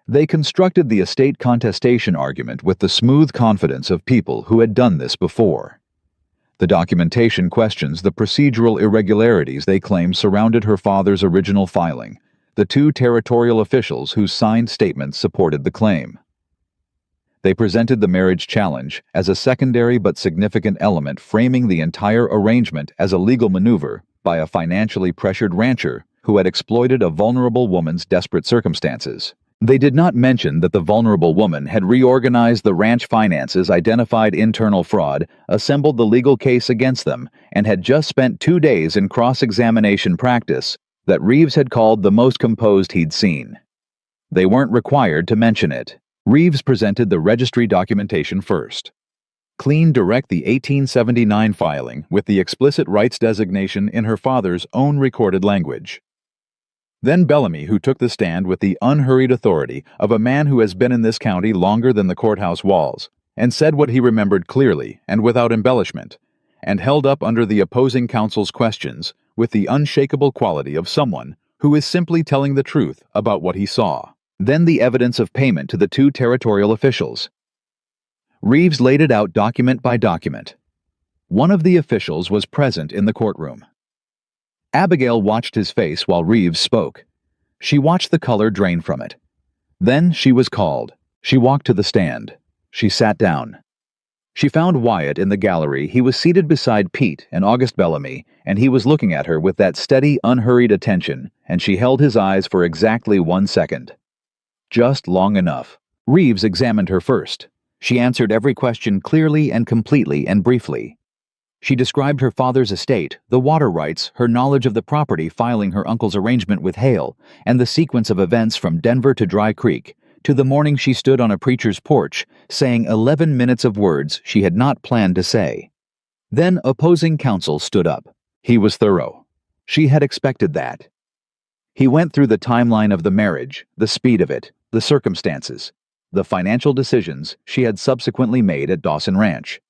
They constructed the estate contestation argument with the smooth confidence of people who had done this before. The documentation questions the procedural irregularities they claim surrounded her father's original filing, the two territorial officials whose signed statements supported the claim. They presented the marriage challenge as a secondary but significant element, framing the entire arrangement as a legal maneuver by a financially pressured rancher who had exploited a vulnerable woman's desperate circumstances. They did not mention that the vulnerable woman had reorganized the ranch finances, identified internal fraud, assembled the legal case against them, and had just spent 2 days in cross-examination practice that Reeves had called the most composed he'd seen. They weren't required to mention it. Reeves presented the registry documentation first. Clean direct the 1879 filing with the explicit rights designation in her father's own recorded language. Then Bellamy, who took the stand with the unhurried authority of a man who has been in this county longer than the courthouse walls, and said what he remembered clearly and without embellishment, and held up under the opposing counsel's questions with the unshakable quality of someone who is simply telling the truth about what he saw. Then the evidence of payment to the two territorial officials. Reeves laid it out document by document. One of the officials was present in the courtroom. Abigail watched his face while Reeves spoke. She watched the color drain from it. Then she was called. She walked to the stand. She sat down. She found Wyatt in the gallery. He was seated beside Pete and August Bellamy, and he was looking at her with that steady, unhurried attention, and she held his eyes for exactly 1 second. Just long enough. Reeves examined her first. She answered every question clearly and completely and briefly. She described her father's estate, the water rights, her knowledge of the property filing her uncle's arrangement with Hale, and the sequence of events from Denver to Dry Creek, to the morning she stood on a preacher's porch, saying 11 minutes of words she had not planned to say. Then opposing counsel stood up. He was thorough. She had expected that. He went through the timeline of the marriage, the speed of it, the circumstances, the financial decisions she had subsequently made at Dawson Ranch.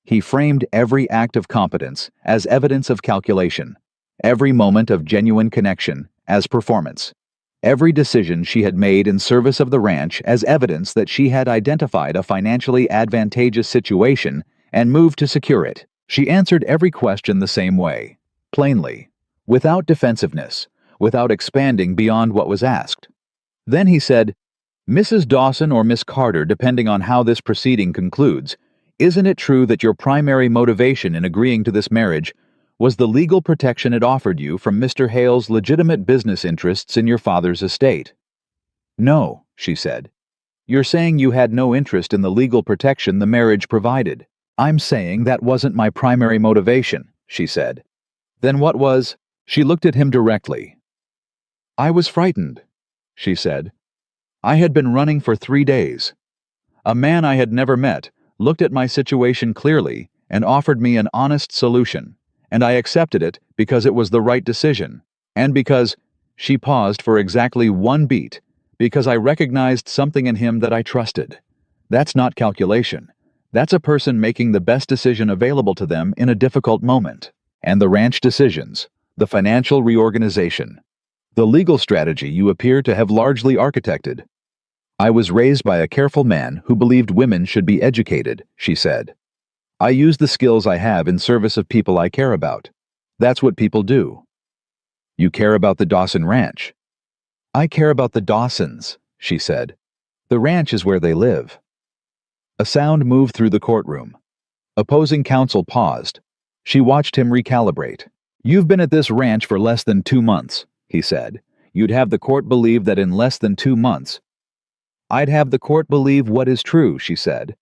He framed every act of competence as evidence of calculation, every moment of genuine connection as performance, every decision she had made in service of the ranch as evidence that she had identified a financially advantageous situation and moved to secure it. She answered every question the same way, plainly, without defensiveness, without expanding beyond what was asked. Then he said, "Mrs. Dawson or Miss Carter, depending on how this proceeding concludes, isn't it true that your primary motivation in agreeing to this marriage was the legal protection it offered you from Mr. Hale's legitimate business interests in your father's estate?" "No," she said. "You're saying you had no interest in the legal protection the marriage provided." "I'm saying that wasn't my primary motivation," she said. "Then what was?" She looked at him directly. "I was frightened," she said. "I had been running for 3 days. A man I had never met looked at my situation clearly and offered me an honest solution, and I accepted it because it was the right decision, and because," she paused for exactly 1 beat, "because I recognized something in him that I trusted. That's not calculation. That's a person making the best decision available to them in a difficult moment. And the ranch decisions, the financial reorganization, the legal strategy you appear to have largely architected. I was raised by a careful man who believed women should be educated," she said. "I use the skills I have in service of people I care about. That's what people do." "You care about the Dawson Ranch." "I care about the Dawsons," she said. "The ranch is where they live." A sound moved through the courtroom. Opposing counsel paused. She watched him recalibrate. "You've been at this ranch for less than 2 months," he said. "You'd have the court believe that in less than 2 months." "I'd have the court believe what is true," she said.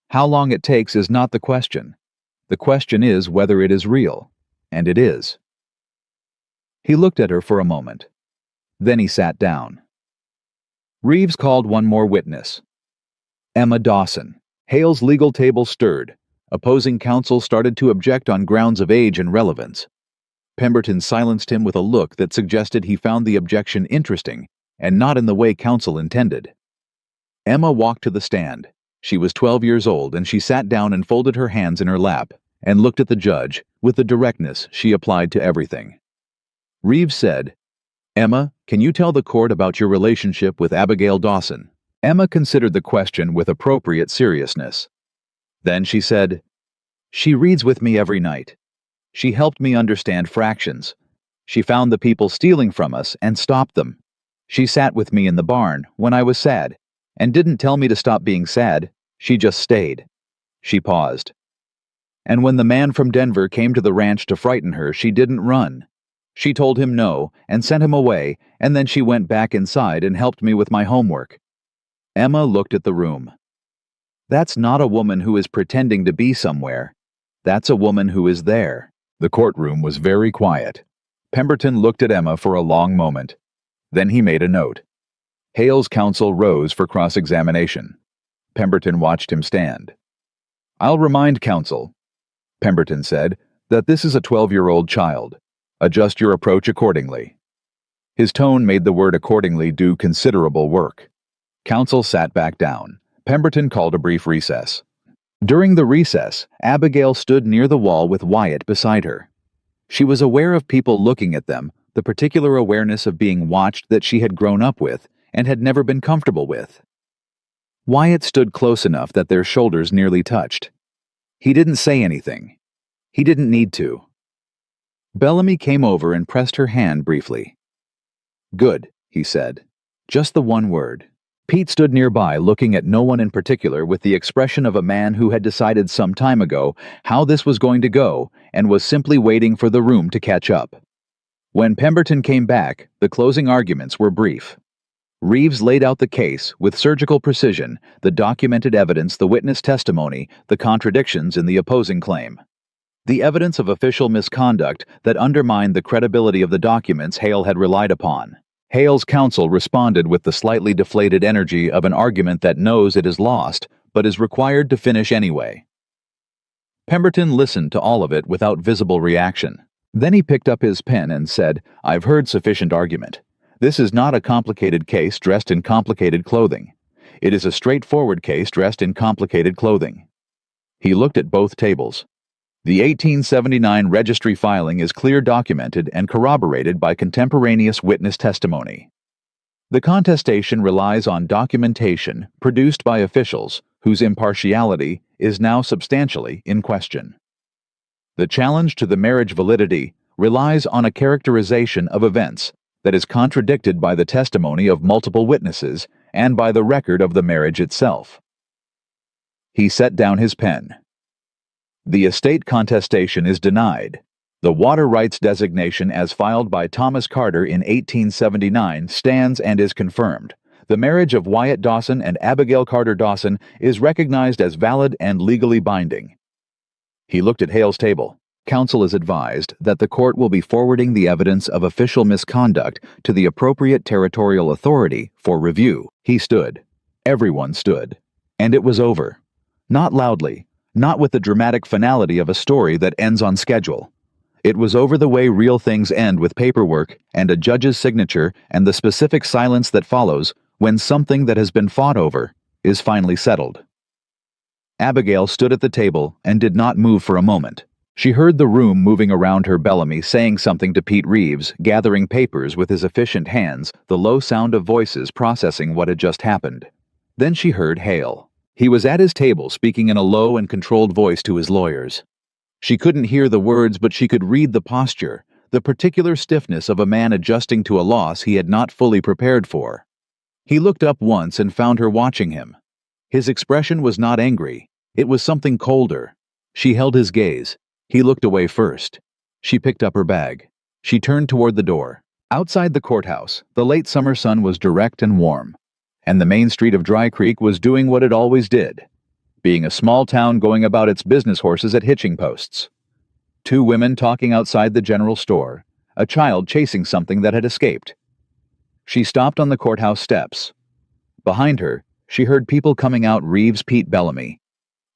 "How long it takes is not the question. The question is whether it is real. And it is." He looked at her for a moment. Then he sat down. Reeves called one more witness. Emma Dawson. Hale's legal table stirred. Opposing counsel started to object on grounds of age and relevance. Pemberton silenced him with a look that suggested he found the objection interesting and not in the way counsel intended. Emma walked to the stand. She was 12 years old, and she sat down and folded her hands in her lap and looked at the judge with the directness she applied to everything. Reeves said, "Emma, can you tell the court about your relationship with Abigail Dawson?" Emma considered the question with appropriate seriousness. Then she said, "She reads with me every night. She helped me understand fractions. She found the people stealing from us and stopped them. She sat with me in the barn when I was sad and didn't tell me to stop being sad. She just stayed." She paused. "And when the man from Denver came to the ranch to frighten her, she didn't run. She told him no and sent him away, and then she went back inside and helped me with my homework." Emma looked at the room. "That's not a woman who is pretending to be somewhere. That's a woman who is there." The courtroom was very quiet. Pemberton looked at Emma for a long moment. Then he made a note. Hale's counsel rose for cross-examination. Pemberton watched him stand. "I'll remind counsel," Pemberton said, "that this is a 12-year-old child. Adjust your approach accordingly." His tone made the word accordingly do considerable work. Counsel sat back down. Pemberton called a brief recess. During the recess, Abigail stood near the wall with Wyatt beside her. She was aware of people looking at them, the particular awareness of being watched that she had grown up with and had never been comfortable with. Wyatt stood close enough that their shoulders nearly touched. He didn't say anything. He didn't need to. Bellamy came over and pressed her hand briefly. "Good," he said. "Just the one word." Pete stood nearby, looking at no one in particular, with the expression of a man who had decided some time ago how this was going to go and was simply waiting for the room to catch up. When Pemberton came back, the closing arguments were brief. Reeves laid out the case with surgical precision, the documented evidence, the witness testimony, the contradictions in the opposing claim. The evidence of official misconduct that undermined the credibility of the documents Hale had relied upon. Hale's counsel responded with the slightly deflated energy of an argument that knows it is lost, but is required to finish anyway. Pemberton listened to all of it without visible reaction. Then he picked up his pen and said, "I've heard sufficient argument. This is not a complicated case dressed in complicated clothing. It is a straightforward case dressed in complicated clothing." He looked at both tables. The 1879 registry filing is clear documented and corroborated by contemporaneous witness testimony. The contestation relies on documentation produced by officials whose impartiality is now substantially in question. The challenge to the marriage validity relies on a characterization of events that is contradicted by the testimony of multiple witnesses and by the record of the marriage itself. He set down his pen. The estate contestation is denied. The water rights designation as filed by Thomas Carter in 1879 stands and is confirmed. The marriage of Wyatt Dawson and Abigail Carter Dawson is recognized as valid and legally binding. He looked at Hale's table. Counsel is advised that the court will be forwarding the evidence of official misconduct to the appropriate territorial authority for review. He stood. Everyone stood. And it was over. Not loudly. Not with the dramatic finality of a story that ends on schedule. It was over the way real things end, with paperwork and a judge's signature and the specific silence that follows when something that has been fought over is finally settled. Abigail stood at the table and did not move for a moment. She heard the room moving around her. Bellamy saying something to Pete Reeves, gathering papers with his efficient hands, the low sound of voices processing what had just happened. Then she heard Hale. He was at his table speaking in a low and controlled voice to his lawyers. She couldn't hear the words, but she could read the posture, the particular stiffness of a man adjusting to a loss he had not fully prepared for. He looked up once and found her watching him. His expression was not angry. It was something colder. She held his gaze. He looked away first. She picked up her bag. She turned toward the door. Outside the courthouse, the late summer sun was direct and warm, and the main street of Dry Creek was doing what it always did, being a small town going about its business horses at hitching posts. Two women talking outside the general store, a child chasing something that had escaped. She stopped on the courthouse steps. Behind her, she heard people coming out Reeves Pete Bellamy.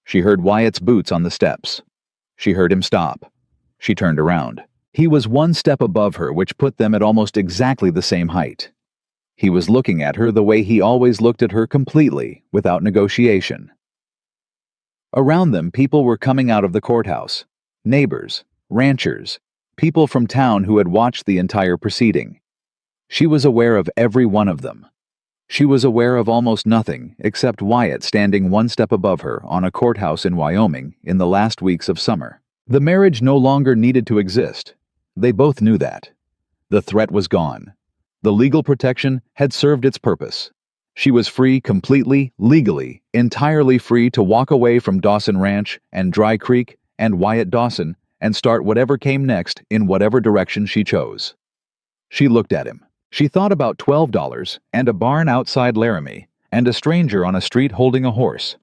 She heard Wyatt's boots on the steps. She heard him stop. She turned around. He was one step above her, which put them at almost exactly the same height. He was looking at her the way he always looked at her, completely, without negotiation. Around them, people were coming out of the courthouse. Neighbors, ranchers, people from town who had watched the entire proceeding. She was aware of every one of them. She was aware of almost nothing except Wyatt standing one step above her on a courthouse in Wyoming in the last weeks of summer. The marriage no longer needed to exist. They both knew that. The threat was gone. The legal protection had served its purpose. She was free, completely, legally, entirely free to walk away from Dawson Ranch and Dry Creek and Wyatt Dawson and start whatever came next in whatever direction she chose. She looked at him. She thought about $12 and a barn outside Laramie and a stranger on a street holding a horse.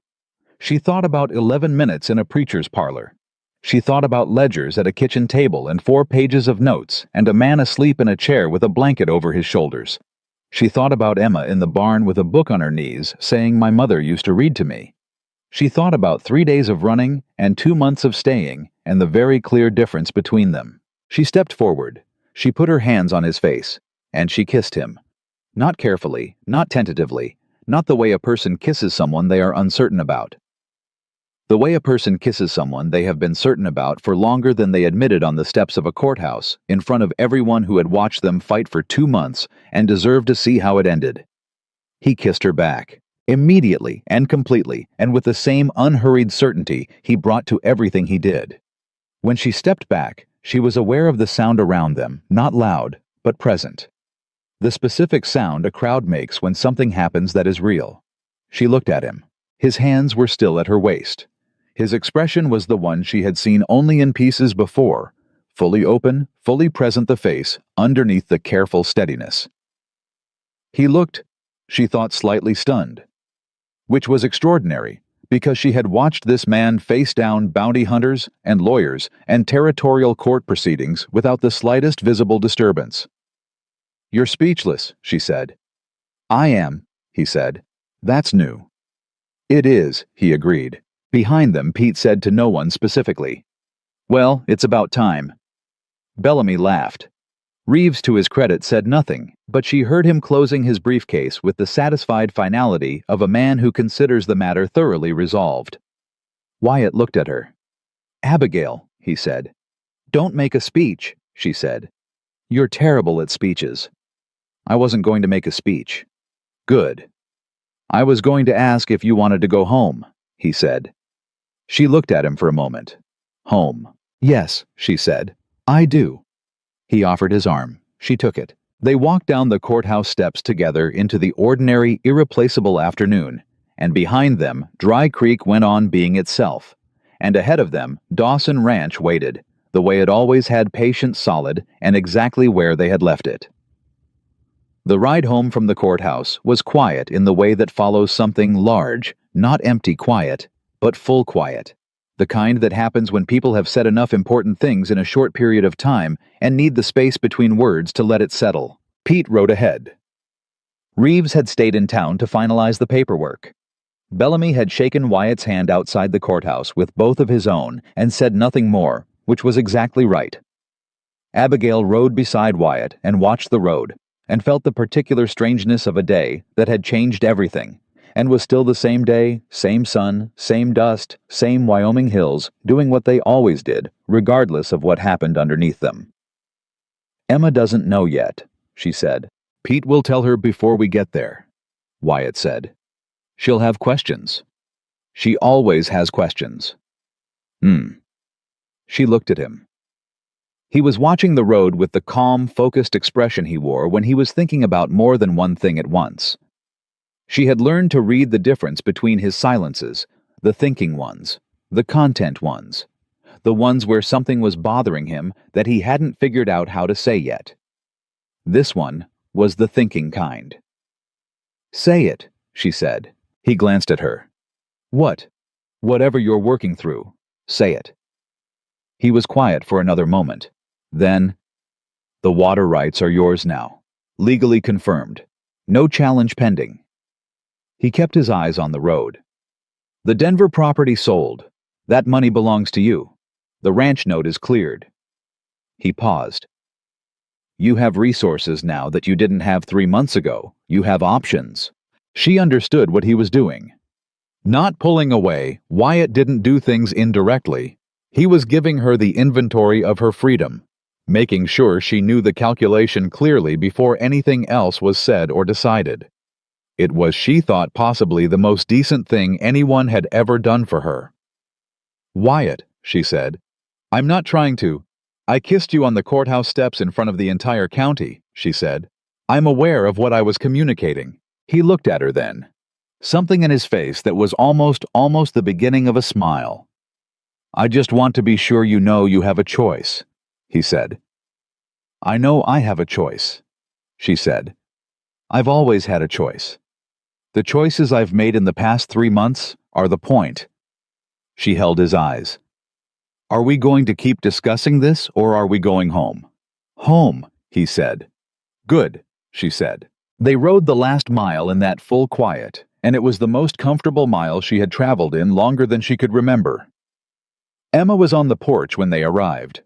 She thought about 11 minutes in a preacher's parlor. She thought about ledgers at a kitchen table and 4 pages of notes and a man asleep in a chair with a blanket over his shoulders. She thought about Emma in the barn with a book on her knees saying, "My mother used to read to me." She thought about 3 days of running and 2 months of staying and the very clear difference between them. She stepped forward. She put her hands on his face, and she kissed him. Not carefully, not tentatively, not the way a person kisses someone they are uncertain about. The way a person kisses someone they have been certain about for longer than they admitted on the steps of a courthouse, in front of everyone who had watched them fight for 2 months and deserved to see how it ended. He kissed her back. Immediately and completely, and with the same unhurried certainty he brought to everything he did. When she stepped back, she was aware of the sound around them, not loud, but present. The specific sound a crowd makes when something happens that is real. She looked at him. His hands were still at her waist. His expression was the one she had seen only in pieces before, fully open, fully present, the face underneath the careful steadiness. He looked, she thought, slightly stunned. Which was extraordinary, because she had watched this man face down bounty hunters and lawyers and territorial court proceedings without the slightest visible disturbance. "You're speechless," she said. "I am," he said. "That's new." "It is," he agreed. Behind them, Pete said to no one specifically, "Well, it's about time." Bellamy laughed. Reeves, to his credit, said nothing, but she heard him closing his briefcase with the satisfied finality of a man who considers the matter thoroughly resolved. Wyatt looked at her. "Abigail," he said. "Don't make a speech," she said. "You're terrible at speeches." "I wasn't going to make a speech." "Good." "I was going to ask if you wanted to go home," he said. She looked at him for a moment. "Home. Yes," she said. "I do." He offered his arm. She took it. They walked down the courthouse steps together into the ordinary, irreplaceable afternoon, and behind them, Dry Creek went on being itself, and ahead of them, Dawson Ranch waited, the way it always had, patient, solid, and exactly where they had left it. The ride home from the courthouse was quiet in the way that follows something large, not empty quiet, but full quiet. The kind that happens when people have said enough important things in a short period of time and need the space between words to let it settle. Pete rode ahead. Reeves had stayed in town to finalize the paperwork. Bellamy had shaken Wyatt's hand outside the courthouse with both of his own and said nothing more, which was exactly right. Abigail rode beside Wyatt and watched the road, and felt the particular strangeness of a day that had changed everything, and was still the same day, same sun, same dust, same Wyoming hills, doing what they always did, regardless of what happened underneath them. "Emma doesn't know yet," she said. "Pete will tell her before we get there," Wyatt said. "She'll have questions. She always has questions." She looked at him. He was watching the road with the calm, focused expression he wore when he was thinking about more than one thing at once. She had learned to read the difference between his silences, the thinking ones, the content ones, the ones where something was bothering him that he hadn't figured out how to say yet. This one was the thinking kind. "Say it," she said. He glanced at her. "What? Whatever you're working through, say it." He was quiet for another moment. Then, "The water rights are yours now. Legally confirmed. No challenge pending." He kept his eyes on the road. "The Denver property sold. That money belongs to you. The ranch note is cleared." He paused. "You have resources now that you didn't have 3 months ago. You have options." She understood what he was doing. Not pulling away, Wyatt didn't do things indirectly. He was giving her the inventory of her freedom, making sure she knew the calculation clearly before anything else was said or decided. It was, she thought, possibly the most decent thing anyone had ever done for her. "Wyatt," she said, "I'm not trying to. I kissed you on the courthouse steps in front of the entire county," she said. "I'm aware of what I was communicating." He looked at her then. Something in his face that was almost the beginning of a smile. "I just want to be sure you know you have a choice," he said. "I know I have a choice," she said. "I've always had a choice. The choices I've made in the past 3 months are the point." She held his eyes. "Are we going to keep discussing this, or are we going home?" "Home," he said. "Good," she said. They rode the last mile in that full quiet, and it was the most comfortable mile she had traveled in longer than she could remember. Emma was on the porch when they arrived.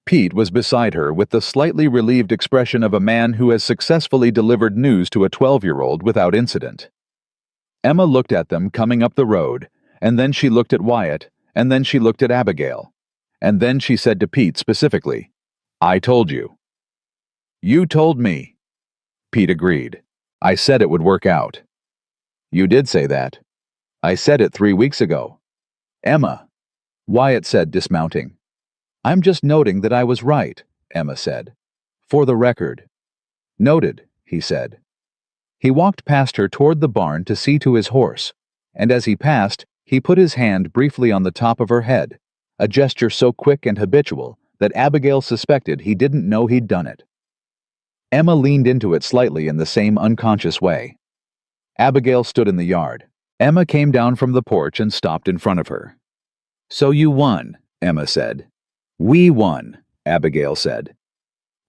Pete was beside her with the slightly relieved expression of a man who has successfully delivered news to a 12-year-old without incident. Emma looked at them coming up the road, and then she looked at Wyatt, and then she looked at Abigail. And then she said to Pete specifically, "I told you." "You told me." Pete agreed. "I said it would work out." "You did say that." "I said it 3 weeks ago." "Emma," Wyatt said, dismounting. "I'm just noting that I was right," Emma said. "For the record." "Noted," he said. He walked past her toward the barn to see to his horse, and as he passed, he put his hand briefly on the top of her head, a gesture so quick and habitual that Abigail suspected he didn't know he'd done it. Emma leaned into it slightly in the same unconscious way. Abigail stood in the yard. Emma came down from the porch and stopped in front of her. "So you won," Emma said. "We won," Abigail said.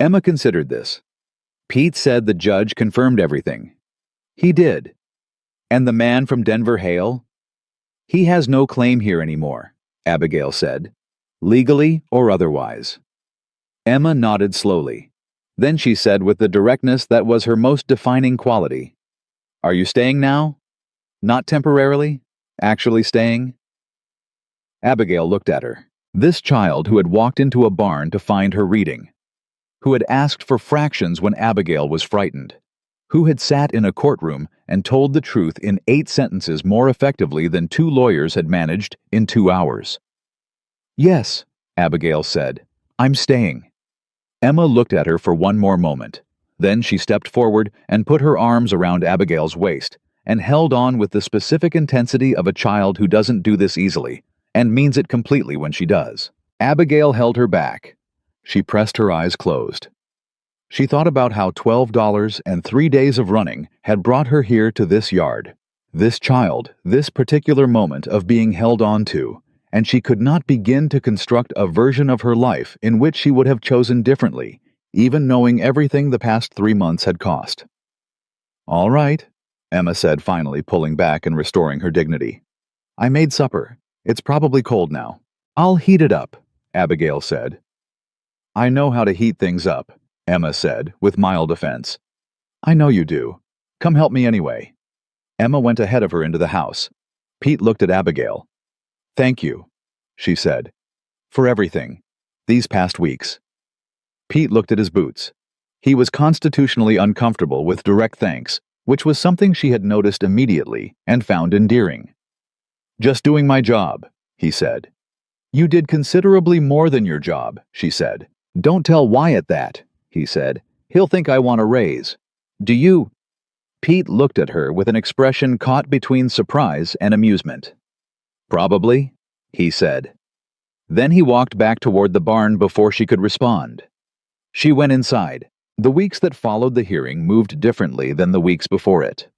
Emma considered this. Pete said the judge confirmed everything. He did. And the man from Denver Hale? He has no claim here anymore, Abigail said, legally or otherwise. Emma nodded slowly. Then she said with the directness that was her most defining quality, "Are you staying now? Not temporarily? Actually staying?" Abigail looked at her. This child who had walked into a barn to find her reading, who had asked for fractions when Abigail was frightened, who had sat in a courtroom and told the truth in 8 sentences more effectively than 2 lawyers had managed in 2 hours. "Yes," Abigail said, "I'm staying." Emma looked at her for one more moment. Then she stepped forward and put her arms around Abigail's waist and held on with the specific intensity of a child who doesn't do this easily and means it completely when she does. Abigail held her back. She pressed her eyes closed. She thought about how $12 and 3 days of running had brought her here to this yard, this child, this particular moment of being held on to, and she could not begin to construct a version of her life in which she would have chosen differently, even knowing everything the past 3 months had cost. "All right," Emma said, finally pulling back and restoring her dignity. "I made supper. It's probably cold now." "I'll heat it up," Abigail said. "I know how to heat things up," Emma said, with mild offense. "I know you do. Come help me anyway." Emma went ahead of her into the house. Pete looked at Abigail. "Thank you," she said, "for everything, these past weeks." Pete looked at his boots. He was constitutionally uncomfortable with direct thanks, which was something she had noticed immediately and found endearing. "Just doing my job," he said. "You did considerably more than your job," she said. "Don't tell Wyatt that," he said. "He'll think I want a raise." "Do you?" Pete looked at her with an expression caught between surprise and amusement. "Probably," he said. Then he walked back toward the barn before she could respond. She went inside. The weeks that followed the hearing moved differently than the weeks before it.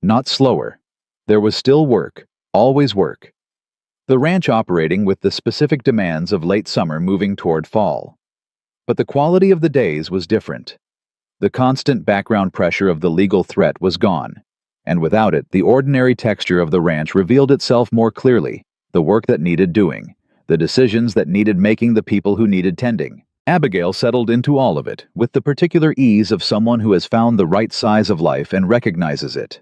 Not slower. There was still work, always work. The ranch operating with the specific demands of late summer moving toward fall. But the quality of the days was different. The constant background pressure of the legal threat was gone, and without it, the ordinary texture of the ranch revealed itself more clearly, the work that needed doing, the decisions that needed making, the people who needed tending. Abigail settled into all of it, with the particular ease of someone who has found the right size of life and recognizes it.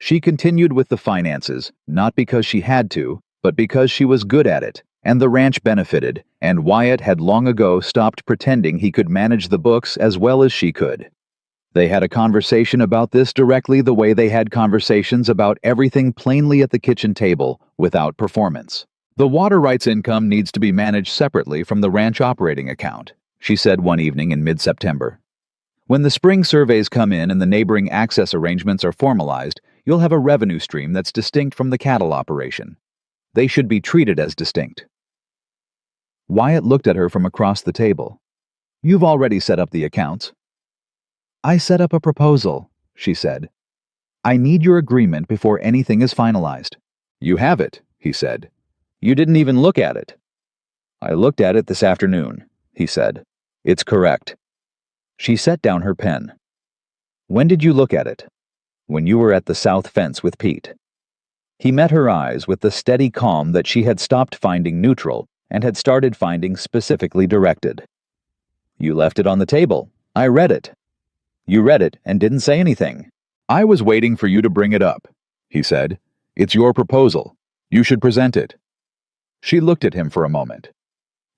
She continued with the finances, not because she had to, but because she was good at it, and the ranch benefited, and Wyatt had long ago stopped pretending he could manage the books as well as she could. They had a conversation about this directly the way they had conversations about everything plainly at the kitchen table, without performance. "The water rights income needs to be managed separately from the ranch operating account," she said one evening in mid-September. "When the spring surveys come in and the neighboring access arrangements are formalized, you'll have a revenue stream that's distinct from the cattle operation. They should be treated as distinct." Wyatt looked at her from across the table. "You've already set up the accounts." "I set up a proposal," she said. "I need your agreement before anything is finalized." "You have it," he said. "You didn't even look at it." "I looked at it this afternoon," he said. "It's correct." She set down her pen. "When did you look at it?" "When you were at the south fence with Pete." He met her eyes with the steady calm that she had stopped finding neutral and had started finding specifically directed. "You left it on the table. I read it." "You read it and didn't say anything." "I was waiting for you to bring it up," he said. "It's your proposal. You should present it." She looked at him for a moment.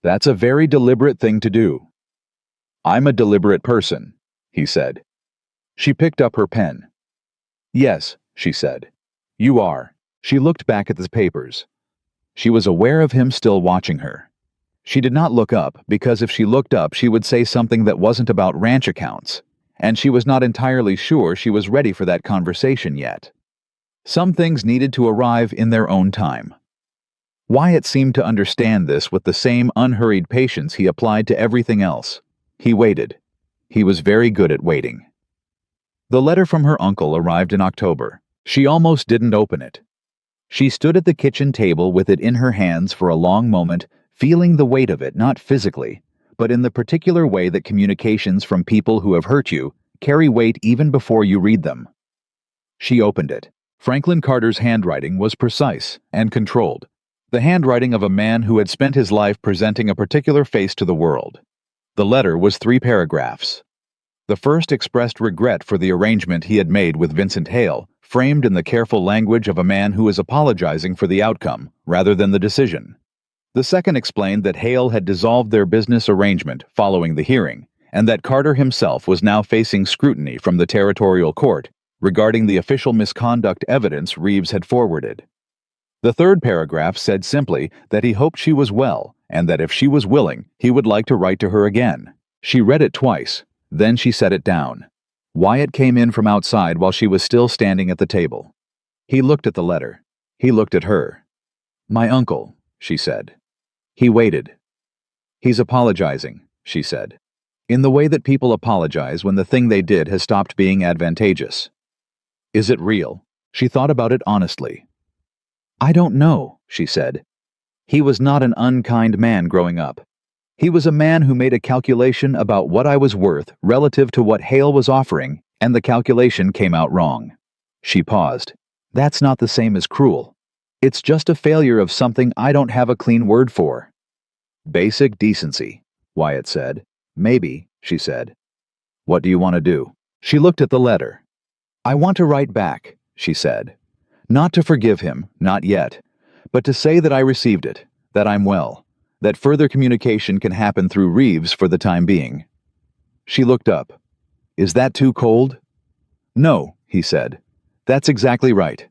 "That's a very deliberate thing to do." "I'm a deliberate person," he said. She picked up her pen. "Yes," she said. "You are." She looked back at the papers. She was aware of him still watching her. She did not look up, because if she looked up she would say something that wasn't about ranch accounts, and she was not entirely sure she was ready for that conversation yet. Some things needed to arrive in their own time. Wyatt seemed to understand this with the same unhurried patience he applied to everything else. He waited. He was very good at waiting. The letter from her uncle arrived in October. She almost didn't open it. She stood at the kitchen table with it in her hands for a long moment, feeling the weight of it not physically, but in the particular way that communications from people who have hurt you carry weight even before you read them. She opened it. Franklin Carter's handwriting was precise and controlled, the handwriting of a man who had spent his life presenting a particular face to the world. The letter was 3 paragraphs. The first expressed regret for the arrangement he had made with Vincent Hale, framed in the careful language of a man who is apologizing for the outcome, rather than the decision. The second explained that Hale had dissolved their business arrangement following the hearing, and that Carter himself was now facing scrutiny from the territorial court regarding the official misconduct evidence Reeves had forwarded. The third paragraph said simply that he hoped she was well, and that if she was willing, he would like to write to her again. She read it twice, then she set it down. Wyatt came in from outside while she was still standing at the table. He looked at the letter. He looked at her. "My uncle," she said. He waited. "He's apologizing," she said, "in the way that people apologize when the thing they did has stopped being advantageous." "Is it real?" She thought about it honestly. "I don't know," she said. "He was not an unkind man growing up. He was a man who made a calculation about what I was worth relative to what Hale was offering, and the calculation came out wrong." She paused. "That's not the same as cruel. It's just a failure of something I don't have a clean word for." "Basic decency," Wyatt said. "Maybe," she said. "What do you want to do?" She looked at the letter. "I want to write back," she said. "Not to forgive him, not yet, but to say that I received it, that I'm well, that further communication can happen through Reeves for the time being." She looked up. "Is that too cold?" "No," he said. "That's exactly right."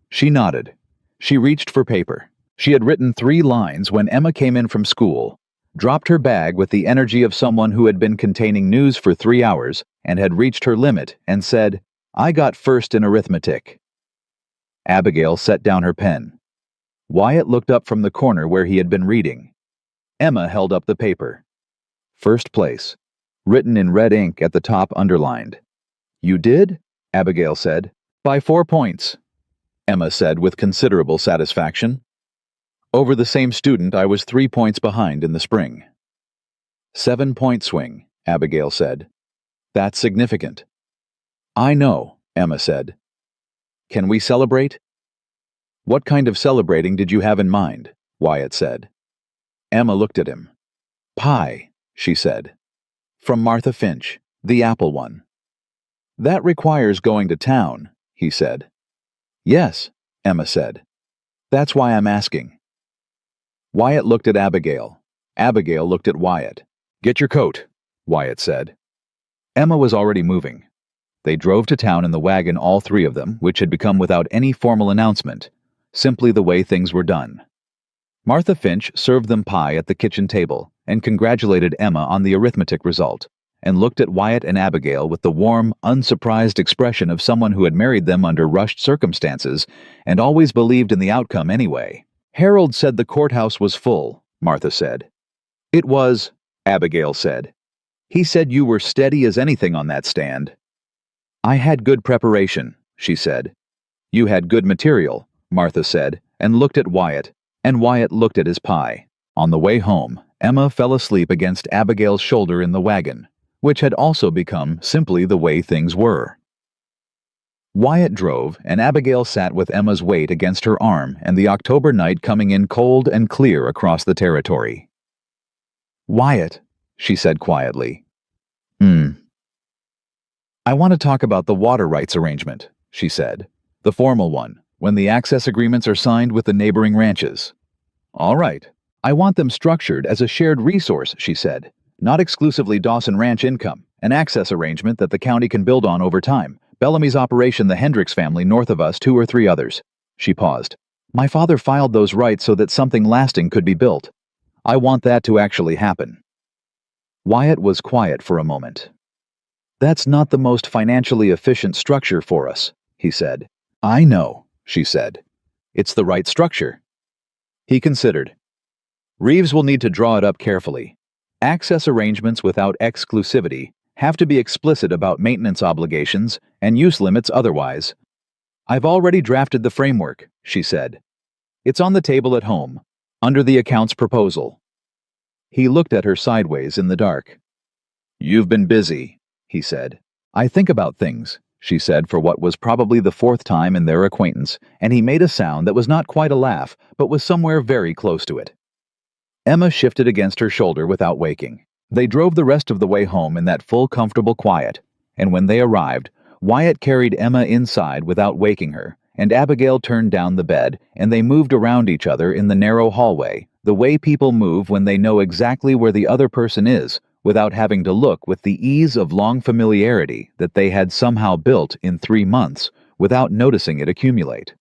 She nodded. She reached for paper. She had written 3 lines when Emma came in from school, dropped her bag with the energy of someone who had been containing news for 3 hours and had reached her limit, and said, I got first in arithmetic. Abigail set down her pen. Wyatt looked up from the corner where he had been reading. Emma held up the paper. First place. Written in red ink at the top underlined. You did? Abigail said. By 4 points. Emma said with considerable satisfaction. Over the same student, I was 3 points behind in the spring. 7-point swing, Abigail said. That's significant. I know, Emma said. Can we celebrate? What kind of celebrating did you have in mind? Wyatt said. Emma looked at him. Pie, she said. From Martha Finch, the apple one. That requires going to town, he said. Yes, Emma said. That's why I'm asking. Wyatt looked at Abigail. Abigail looked at Wyatt. Get your coat, Wyatt said. Emma was already moving. They drove to town in the wagon, all three of them, which had become without any formal announcement, simply the way things were done. Martha Finch served them pie at the kitchen table and congratulated Emma on the arithmetic result, and looked at Wyatt and Abigail with the warm, unsurprised expression of someone who had married them under rushed circumstances and always believed in the outcome anyway. Harold said the courthouse was full, Martha said. It was, Abigail said. He said you were steady as anything on that stand. I had good preparation, she said. You had good material, Martha said, and looked at Wyatt, and Wyatt looked at his pie. On the way home, Emma fell asleep against Abigail's shoulder in the wagon, which had also become simply the way things were. Wyatt drove, and Abigail sat with Emma's weight against her arm and the October night coming in cold and clear across the territory. Wyatt, she said quietly. I want to talk about the water rights arrangement, she said. The formal one, when the access agreements are signed with the neighboring ranches. All right. I want them structured as a shared resource, she said. Not exclusively Dawson Ranch income, an access arrangement that the county can build on over time. Bellamy's operation, the Hendricks family north of us, 2 or 3 others. She paused. My father filed those rights so that something lasting could be built. I want that to actually happen. Wyatt was quiet for a moment. That's not the most financially efficient structure for us, he said. I know, she said. It's the right structure. He considered. Reeves will need to draw it up carefully. Access arrangements without exclusivity have to be explicit about maintenance obligations and use limits otherwise. I've already drafted the framework, she said. It's on the table at home, under the accounts proposal. He looked at her sideways in the dark. You've been busy, he said. I think about things, she said for what was probably the 4th time in their acquaintance, and he made a sound that was not quite a laugh, but was somewhere very close to it. Emma shifted against her shoulder without waking. They drove the rest of the way home in that full, comfortable quiet, and when they arrived, Wyatt carried Emma inside without waking her, and Abigail turned down the bed, and they moved around each other in the narrow hallway, the way people move when they know exactly where the other person is, without having to look, with the ease of long familiarity that they had somehow built in 3 months without noticing it accumulate.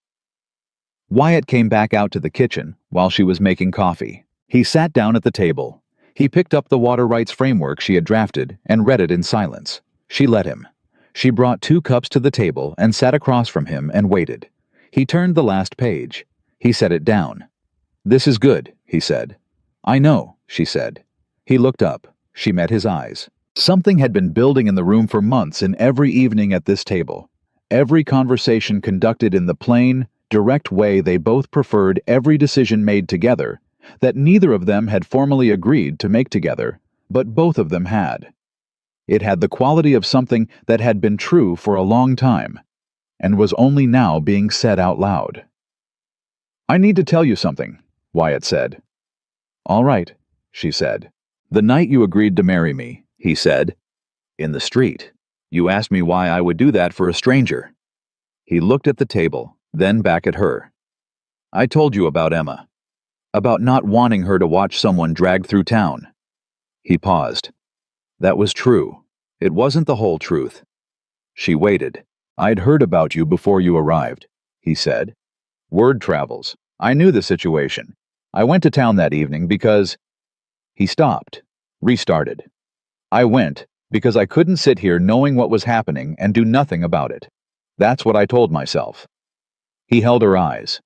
Wyatt came back out to the kitchen while she was making coffee. He sat down at the table. He picked up the water rights framework she had drafted and read it in silence. She let him. She brought 2 cups to the table and sat across from him and waited. He turned the last page. He set it down. This is good, he said. I know, she said. He looked up. She met his eyes. Something had been building in the room for months, in every evening at this table. Every conversation conducted in the plain, direct way they both preferred, every decision made together, that neither of them had formally agreed to make together, but both of them had. It had the quality of something that had been true for a long time, and was only now being said out loud. I need to tell you something, Wyatt said. All right, she said. The night you agreed to marry me, he said. In the street. You asked me why I would do that for a stranger. He looked at the table, then back at her. I told you about Emma. About not wanting her to watch someone dragged through town. He paused. That was true. It wasn't the whole truth. She waited. I'd heard about you before you arrived, he said. Word travels. I knew the situation. I went to town that evening because... He stopped, restarted. I went because I couldn't sit here knowing what was happening and do nothing about it. That's what I told myself. He held her eyes.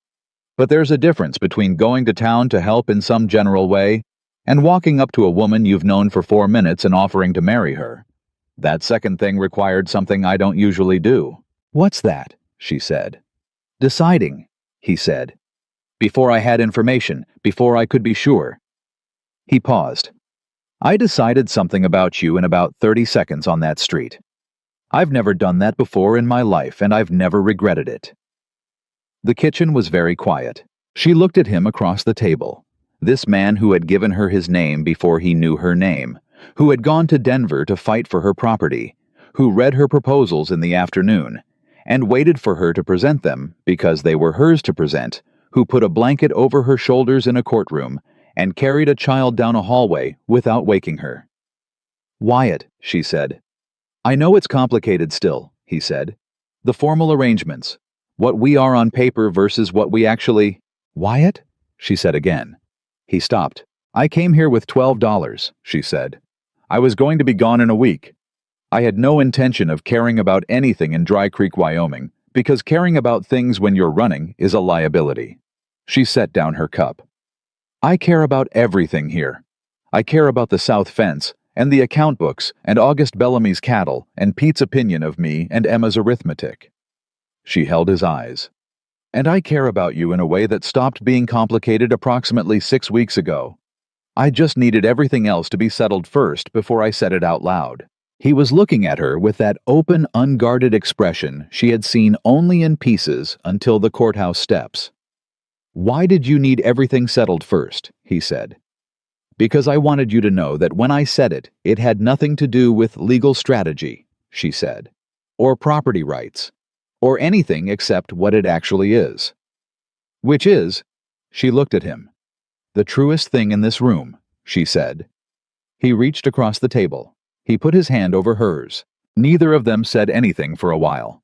But there's a difference between going to town to help in some general way and walking up to a woman you've known for 4 minutes and offering to marry her. That second thing required something I don't usually do. What's that? She said. Deciding, he said. Before I had information, before I could be sure. He paused. I decided something about you in about 30 seconds on that street. I've never done that before in my life, and I've never regretted it. The kitchen was very quiet. She looked at him across the table. This man who had given her his name before he knew her name, who had gone to Denver to fight for her property, who read her proposals in the afternoon, and waited for her to present them because they were hers to present, who put a blanket over her shoulders in a courtroom and carried a child down a hallway without waking her. Wyatt, she said. I know it's complicated still, he said. The formal arrangements, what we are on paper versus what we actually... Wyatt? She said again. He stopped. I came here with $12, she said. I was going to be gone in a week. I had no intention of caring about anything in Dry Creek, Wyoming, because caring about things when you're running is a liability. She set down her cup. I care about everything here. I care about the South Fence, and the account books, and August Bellamy's cattle, and Pete's opinion of me and Emma's arithmetic. She held his eyes. And I care about you in a way that stopped being complicated approximately 6 weeks ago. I just needed everything else to be settled first before I said it out loud. He was looking at her with that open, unguarded expression she had seen only in pieces until the courthouse steps. Why did you need everything settled first? He said. Because I wanted you to know that when I said it, it had nothing to do with legal strategy, she said, or property rights, or anything except what it actually is. Which is, she looked at him. The truest thing in this room, she said. He reached across the table. He put his hand over hers. Neither of them said anything for a while.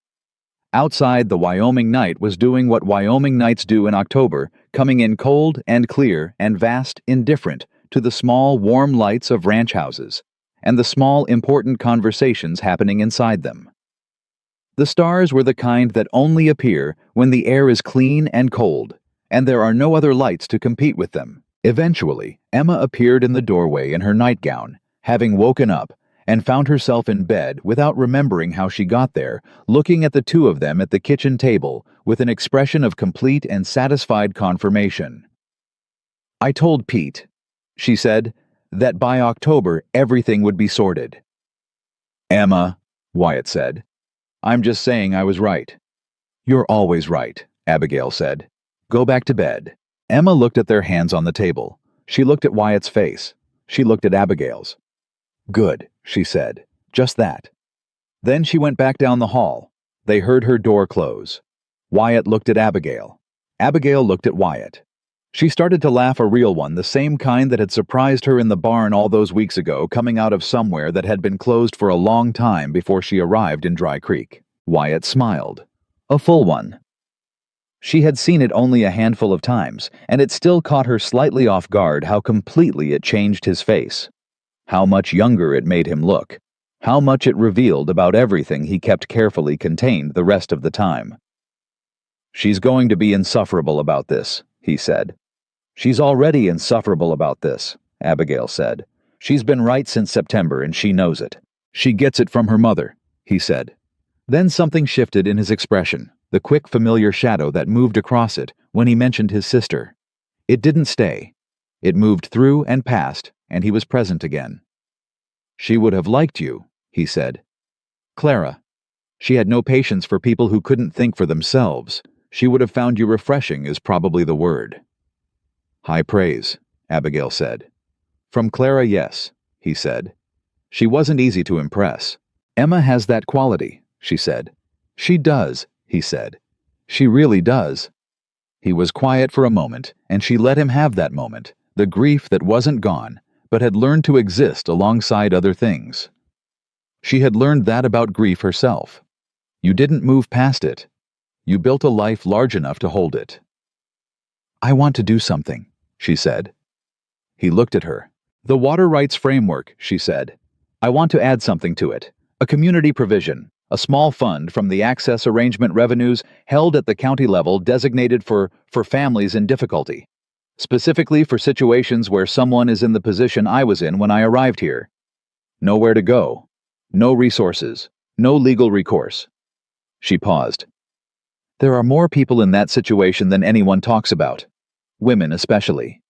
Outside, the Wyoming night was doing what Wyoming nights do in October, coming in cold and clear and vast, indifferent to the small, warm lights of ranch houses and the small, important conversations happening inside them. The stars were the kind that only appear when the air is clean and cold, and there are no other lights to compete with them. Eventually, Emma appeared in the doorway in her nightgown, having woken up, and found herself in bed without remembering how she got there, looking at the two of them at the kitchen table with an expression of complete and satisfied confirmation. I told Pete, she said, that by October everything would be sorted. Emma, Wyatt said. I'm just saying I was right. You're always right, Abigail said. Go back to bed. Emma looked at their hands on the table. She looked at Wyatt's face. She looked at Abigail's. Good, she said. Just that. Then she went back down the hall. They heard her door close. Wyatt looked at Abigail. Abigail looked at Wyatt. She started to laugh, a real one, the same kind that had surprised her in the barn all those weeks ago, coming out of somewhere that had been closed for a long time before she arrived in Dry Creek. Wyatt smiled. A full one. She had seen it only a handful of times, and it still caught her slightly off guard how completely it changed his face. How much younger it made him look. How much it revealed about everything he kept carefully contained the rest of the time. She's going to be insufferable about this, he said. She's already insufferable about this, Abigail said. She's been right since September, and she knows it. She gets it from her mother, he said. Then something shifted in his expression, the quick familiar shadow that moved across it when he mentioned his sister. It didn't stay. It moved through and past, and he was present again. She would have liked you, he said. Clara. She had no patience for people who couldn't think for themselves. She would have found you refreshing is probably the word. High praise, Abigail said. From Clara, yes, he said. She wasn't easy to impress. Emma has that quality, she said. She does, he said. She really does. He was quiet for a moment, and she let him have that moment, the grief that wasn't gone, but had learned to exist alongside other things. She had learned that about grief herself. You didn't move past it. You built a life large enough to hold it. I want to do something, she said. He looked at her. The water rights framework, she said. I want to add something to it. A community provision. a small fund from the access arrangement revenues held at the county level designated for families in difficulty, specifically for situations where someone is in the position I was in when I arrived here. Nowhere to go, no resources, no legal recourse. She paused. There are more people in that situation than anyone talks about, women especially.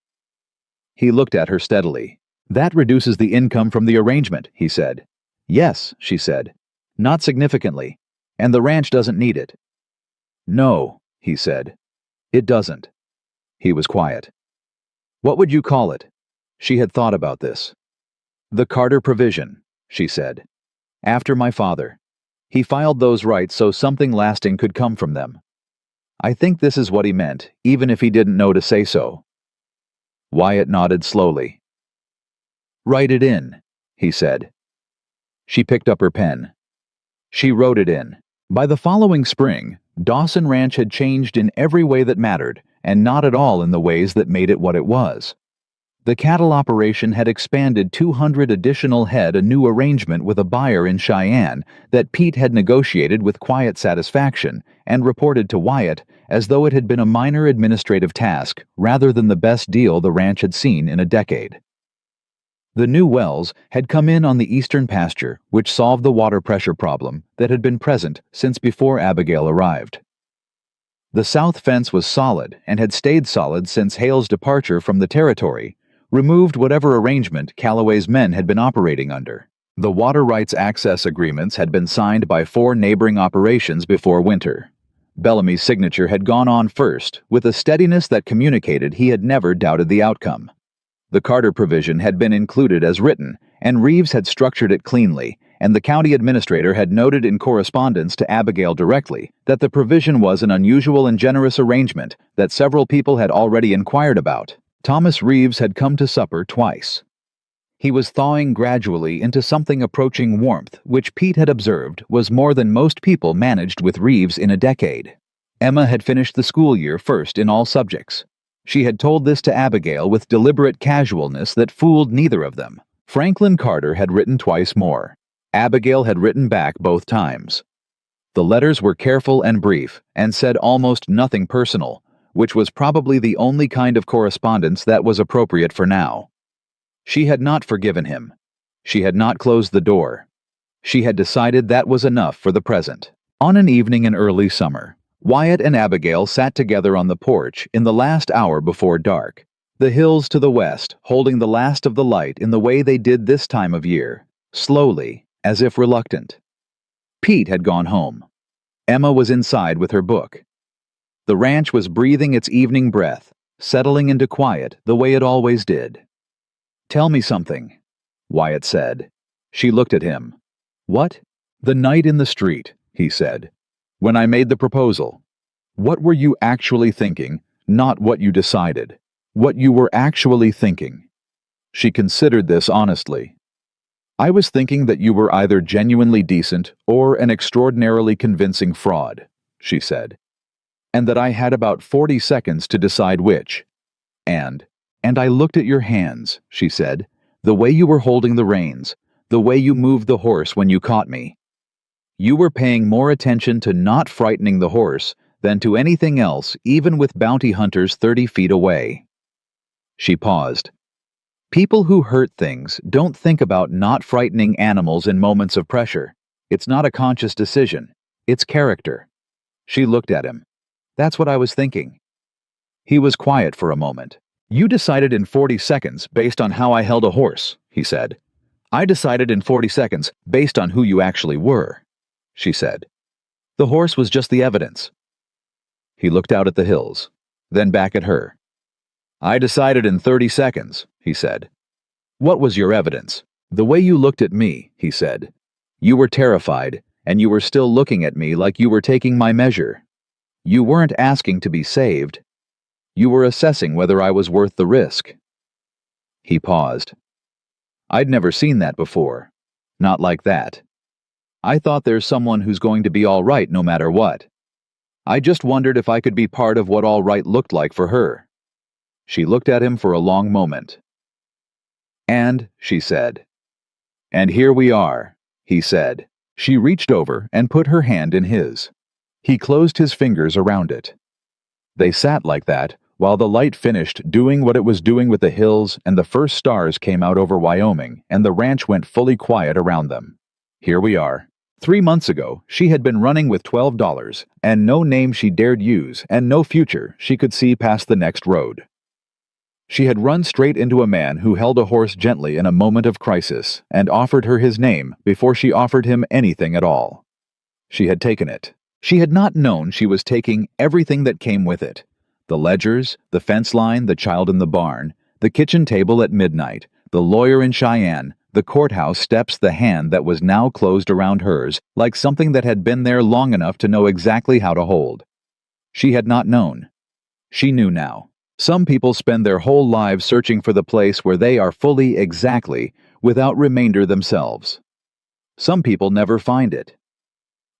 He looked at her steadily. That reduces the income from the arrangement, he said. Yes, she said. Not significantly, and the ranch doesn't need it. No, he said. It doesn't. He was quiet. What would you call it? She had thought about this. The Carter provision, she said. After my father. He filed those rights so something lasting could come from them. I think this is what he meant, even if he didn't know to say so. Wyatt nodded slowly. Write it in, he said. She picked up her pen. She wrote it in. By the following spring, Dawson Ranch had changed in every way that mattered, and not at all in the ways that made it what it was. The cattle operation had expanded 200 additional head, a new arrangement with a buyer in Cheyenne that Pete had negotiated with quiet satisfaction and reported to Wyatt as though it had been a minor administrative task rather than the best deal the ranch had seen in a decade. The new wells had come in on the eastern pasture, which solved the water pressure problem that had been present since before Abigail arrived. The south fence was solid and had stayed solid since Hale's departure from the territory, removed whatever arrangement Callaway's men had been operating under. The water rights access agreements had been signed by 4 neighboring operations before winter. Bellamy's signature had gone on first, with a steadiness that communicated he had never doubted the outcome. The Carter provision had been included as written, and Reeves had structured it cleanly, and the county administrator had noted in correspondence to Abigail directly that the provision was an unusual and generous arrangement that several people had already inquired about. Thomas Reeves had come to supper twice. He was thawing gradually into something approaching warmth, which Pete had observed was more than most people managed with Reeves in a decade. Emma had finished the school year first in all subjects. She had told this to Abigail with deliberate casualness that fooled neither of them. Franklin Carter had written twice more. Abigail had written back both times. The letters were careful and brief, and said almost nothing personal, which was probably the only kind of correspondence that was appropriate for now. She had not forgiven him. She had not closed the door. She had decided that was enough for the present. On an evening in early summer, Wyatt and Abigail sat together on the porch in the last hour before dark, the hills to the west holding the last of the light in the way they did this time of year, slowly, as if reluctant. Pete had gone home. Emma was inside with her book. The ranch was breathing its evening breath, settling into quiet the way it always did. Tell me something, Wyatt said. She looked at him. What? The night in the street, he said. When I made the proposal. What were you actually thinking, not what you decided? What you were actually thinking. She considered this honestly. I was thinking that you were either genuinely decent or an extraordinarily convincing fraud, she said. And that I had about 40 seconds to decide which. And I looked at your hands, she said, the way you were holding the reins, the way you moved the horse when you caught me. You were paying more attention to not frightening the horse than to anything else, even with bounty hunters 30 feet away. She paused. People who hurt things don't think about not frightening animals in moments of pressure. It's not a conscious decision. It's character. She looked at him. That's what I was thinking. He was quiet for a moment. You decided in 40 seconds based on how I held a horse, he said. I decided in 40 seconds based on who you actually were, she said. The horse was just the evidence. He looked out at the hills, then back at her. I decided in 30 seconds, he said. What was your evidence? The way you looked at me, he said. You were terrified, and you were still looking at me like you were taking my measure. You weren't asking to be saved. You were assessing whether I was worth the risk. He paused. I'd never seen that before. Not like that. I thought there's someone who's going to be all right no matter what. I just wondered if I could be part of what all right looked like for her. She looked at him for a long moment. And, she said. And here we are, he said. She reached over and put her hand in his. He closed his fingers around it. They sat like that while the light finished doing what it was doing with the hills and the first stars came out over Wyoming and the ranch went fully quiet around them. Here we are. 3 months ago, she had been running with $12 and no name she dared use and no future she could see past the next road. She had run straight into a man who held a horse gently in a moment of crisis and offered her his name before she offered him anything at all. She had taken it. She had not known she was taking everything that came with it. The ledgers, the fence line, the child in the barn, the kitchen table at midnight, the lawyer in Cheyenne, the courthouse steps, the hand that was now closed around hers like something that had been there long enough to know exactly how to hold. She had not known. She knew now. Some people spend their whole lives searching for the place where they are fully exactly, without remainder themselves. Some people never find it.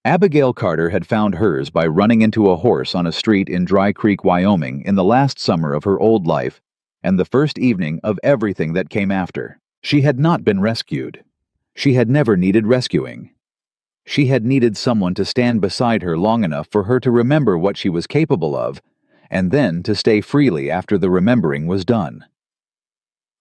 Abigail Carter had found hers by running into a horse on a street in Dry Creek, Wyoming in the last summer of her old life and the first evening of everything that came after. She had not been rescued. She had never needed rescuing. She had needed someone to stand beside her long enough for her to remember what she was capable of and then to stay freely after the remembering was done.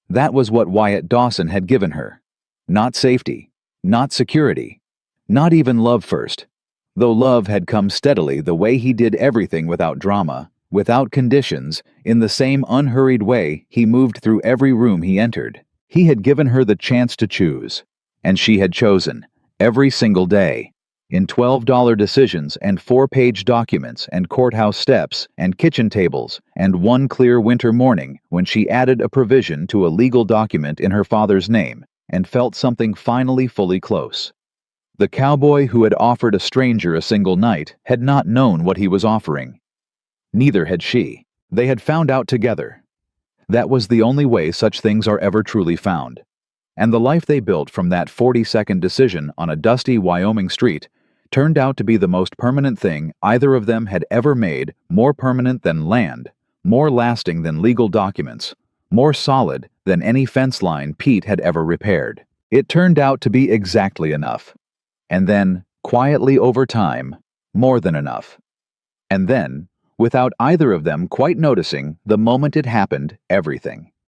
That was what Wyatt Dawson had given her. Not safety, not security, not even love first, though love had come steadily the way he did everything without drama, without conditions, in the same unhurried way he moved through every room he entered. He had given her the chance to choose, and she had chosen, every single day, in $12 decisions and 4-page documents and courthouse steps and kitchen tables and one clear winter morning when she added a provision to a legal document in her father's name and felt something finally fully close. The cowboy who had offered a stranger a single night had not known what he was offering. Neither had she. They had found out together. That was the only way such things are ever truly found. And the life they built from that 40-second decision on a dusty Wyoming street turned out to be the most permanent thing either of them had ever made, more permanent than land, more lasting than legal documents, more solid than any fence line Pete had ever repaired. It turned out to be exactly enough. And then, quietly over time, more than enough. And then, without either of them quite noticing, the moment it happened, everything.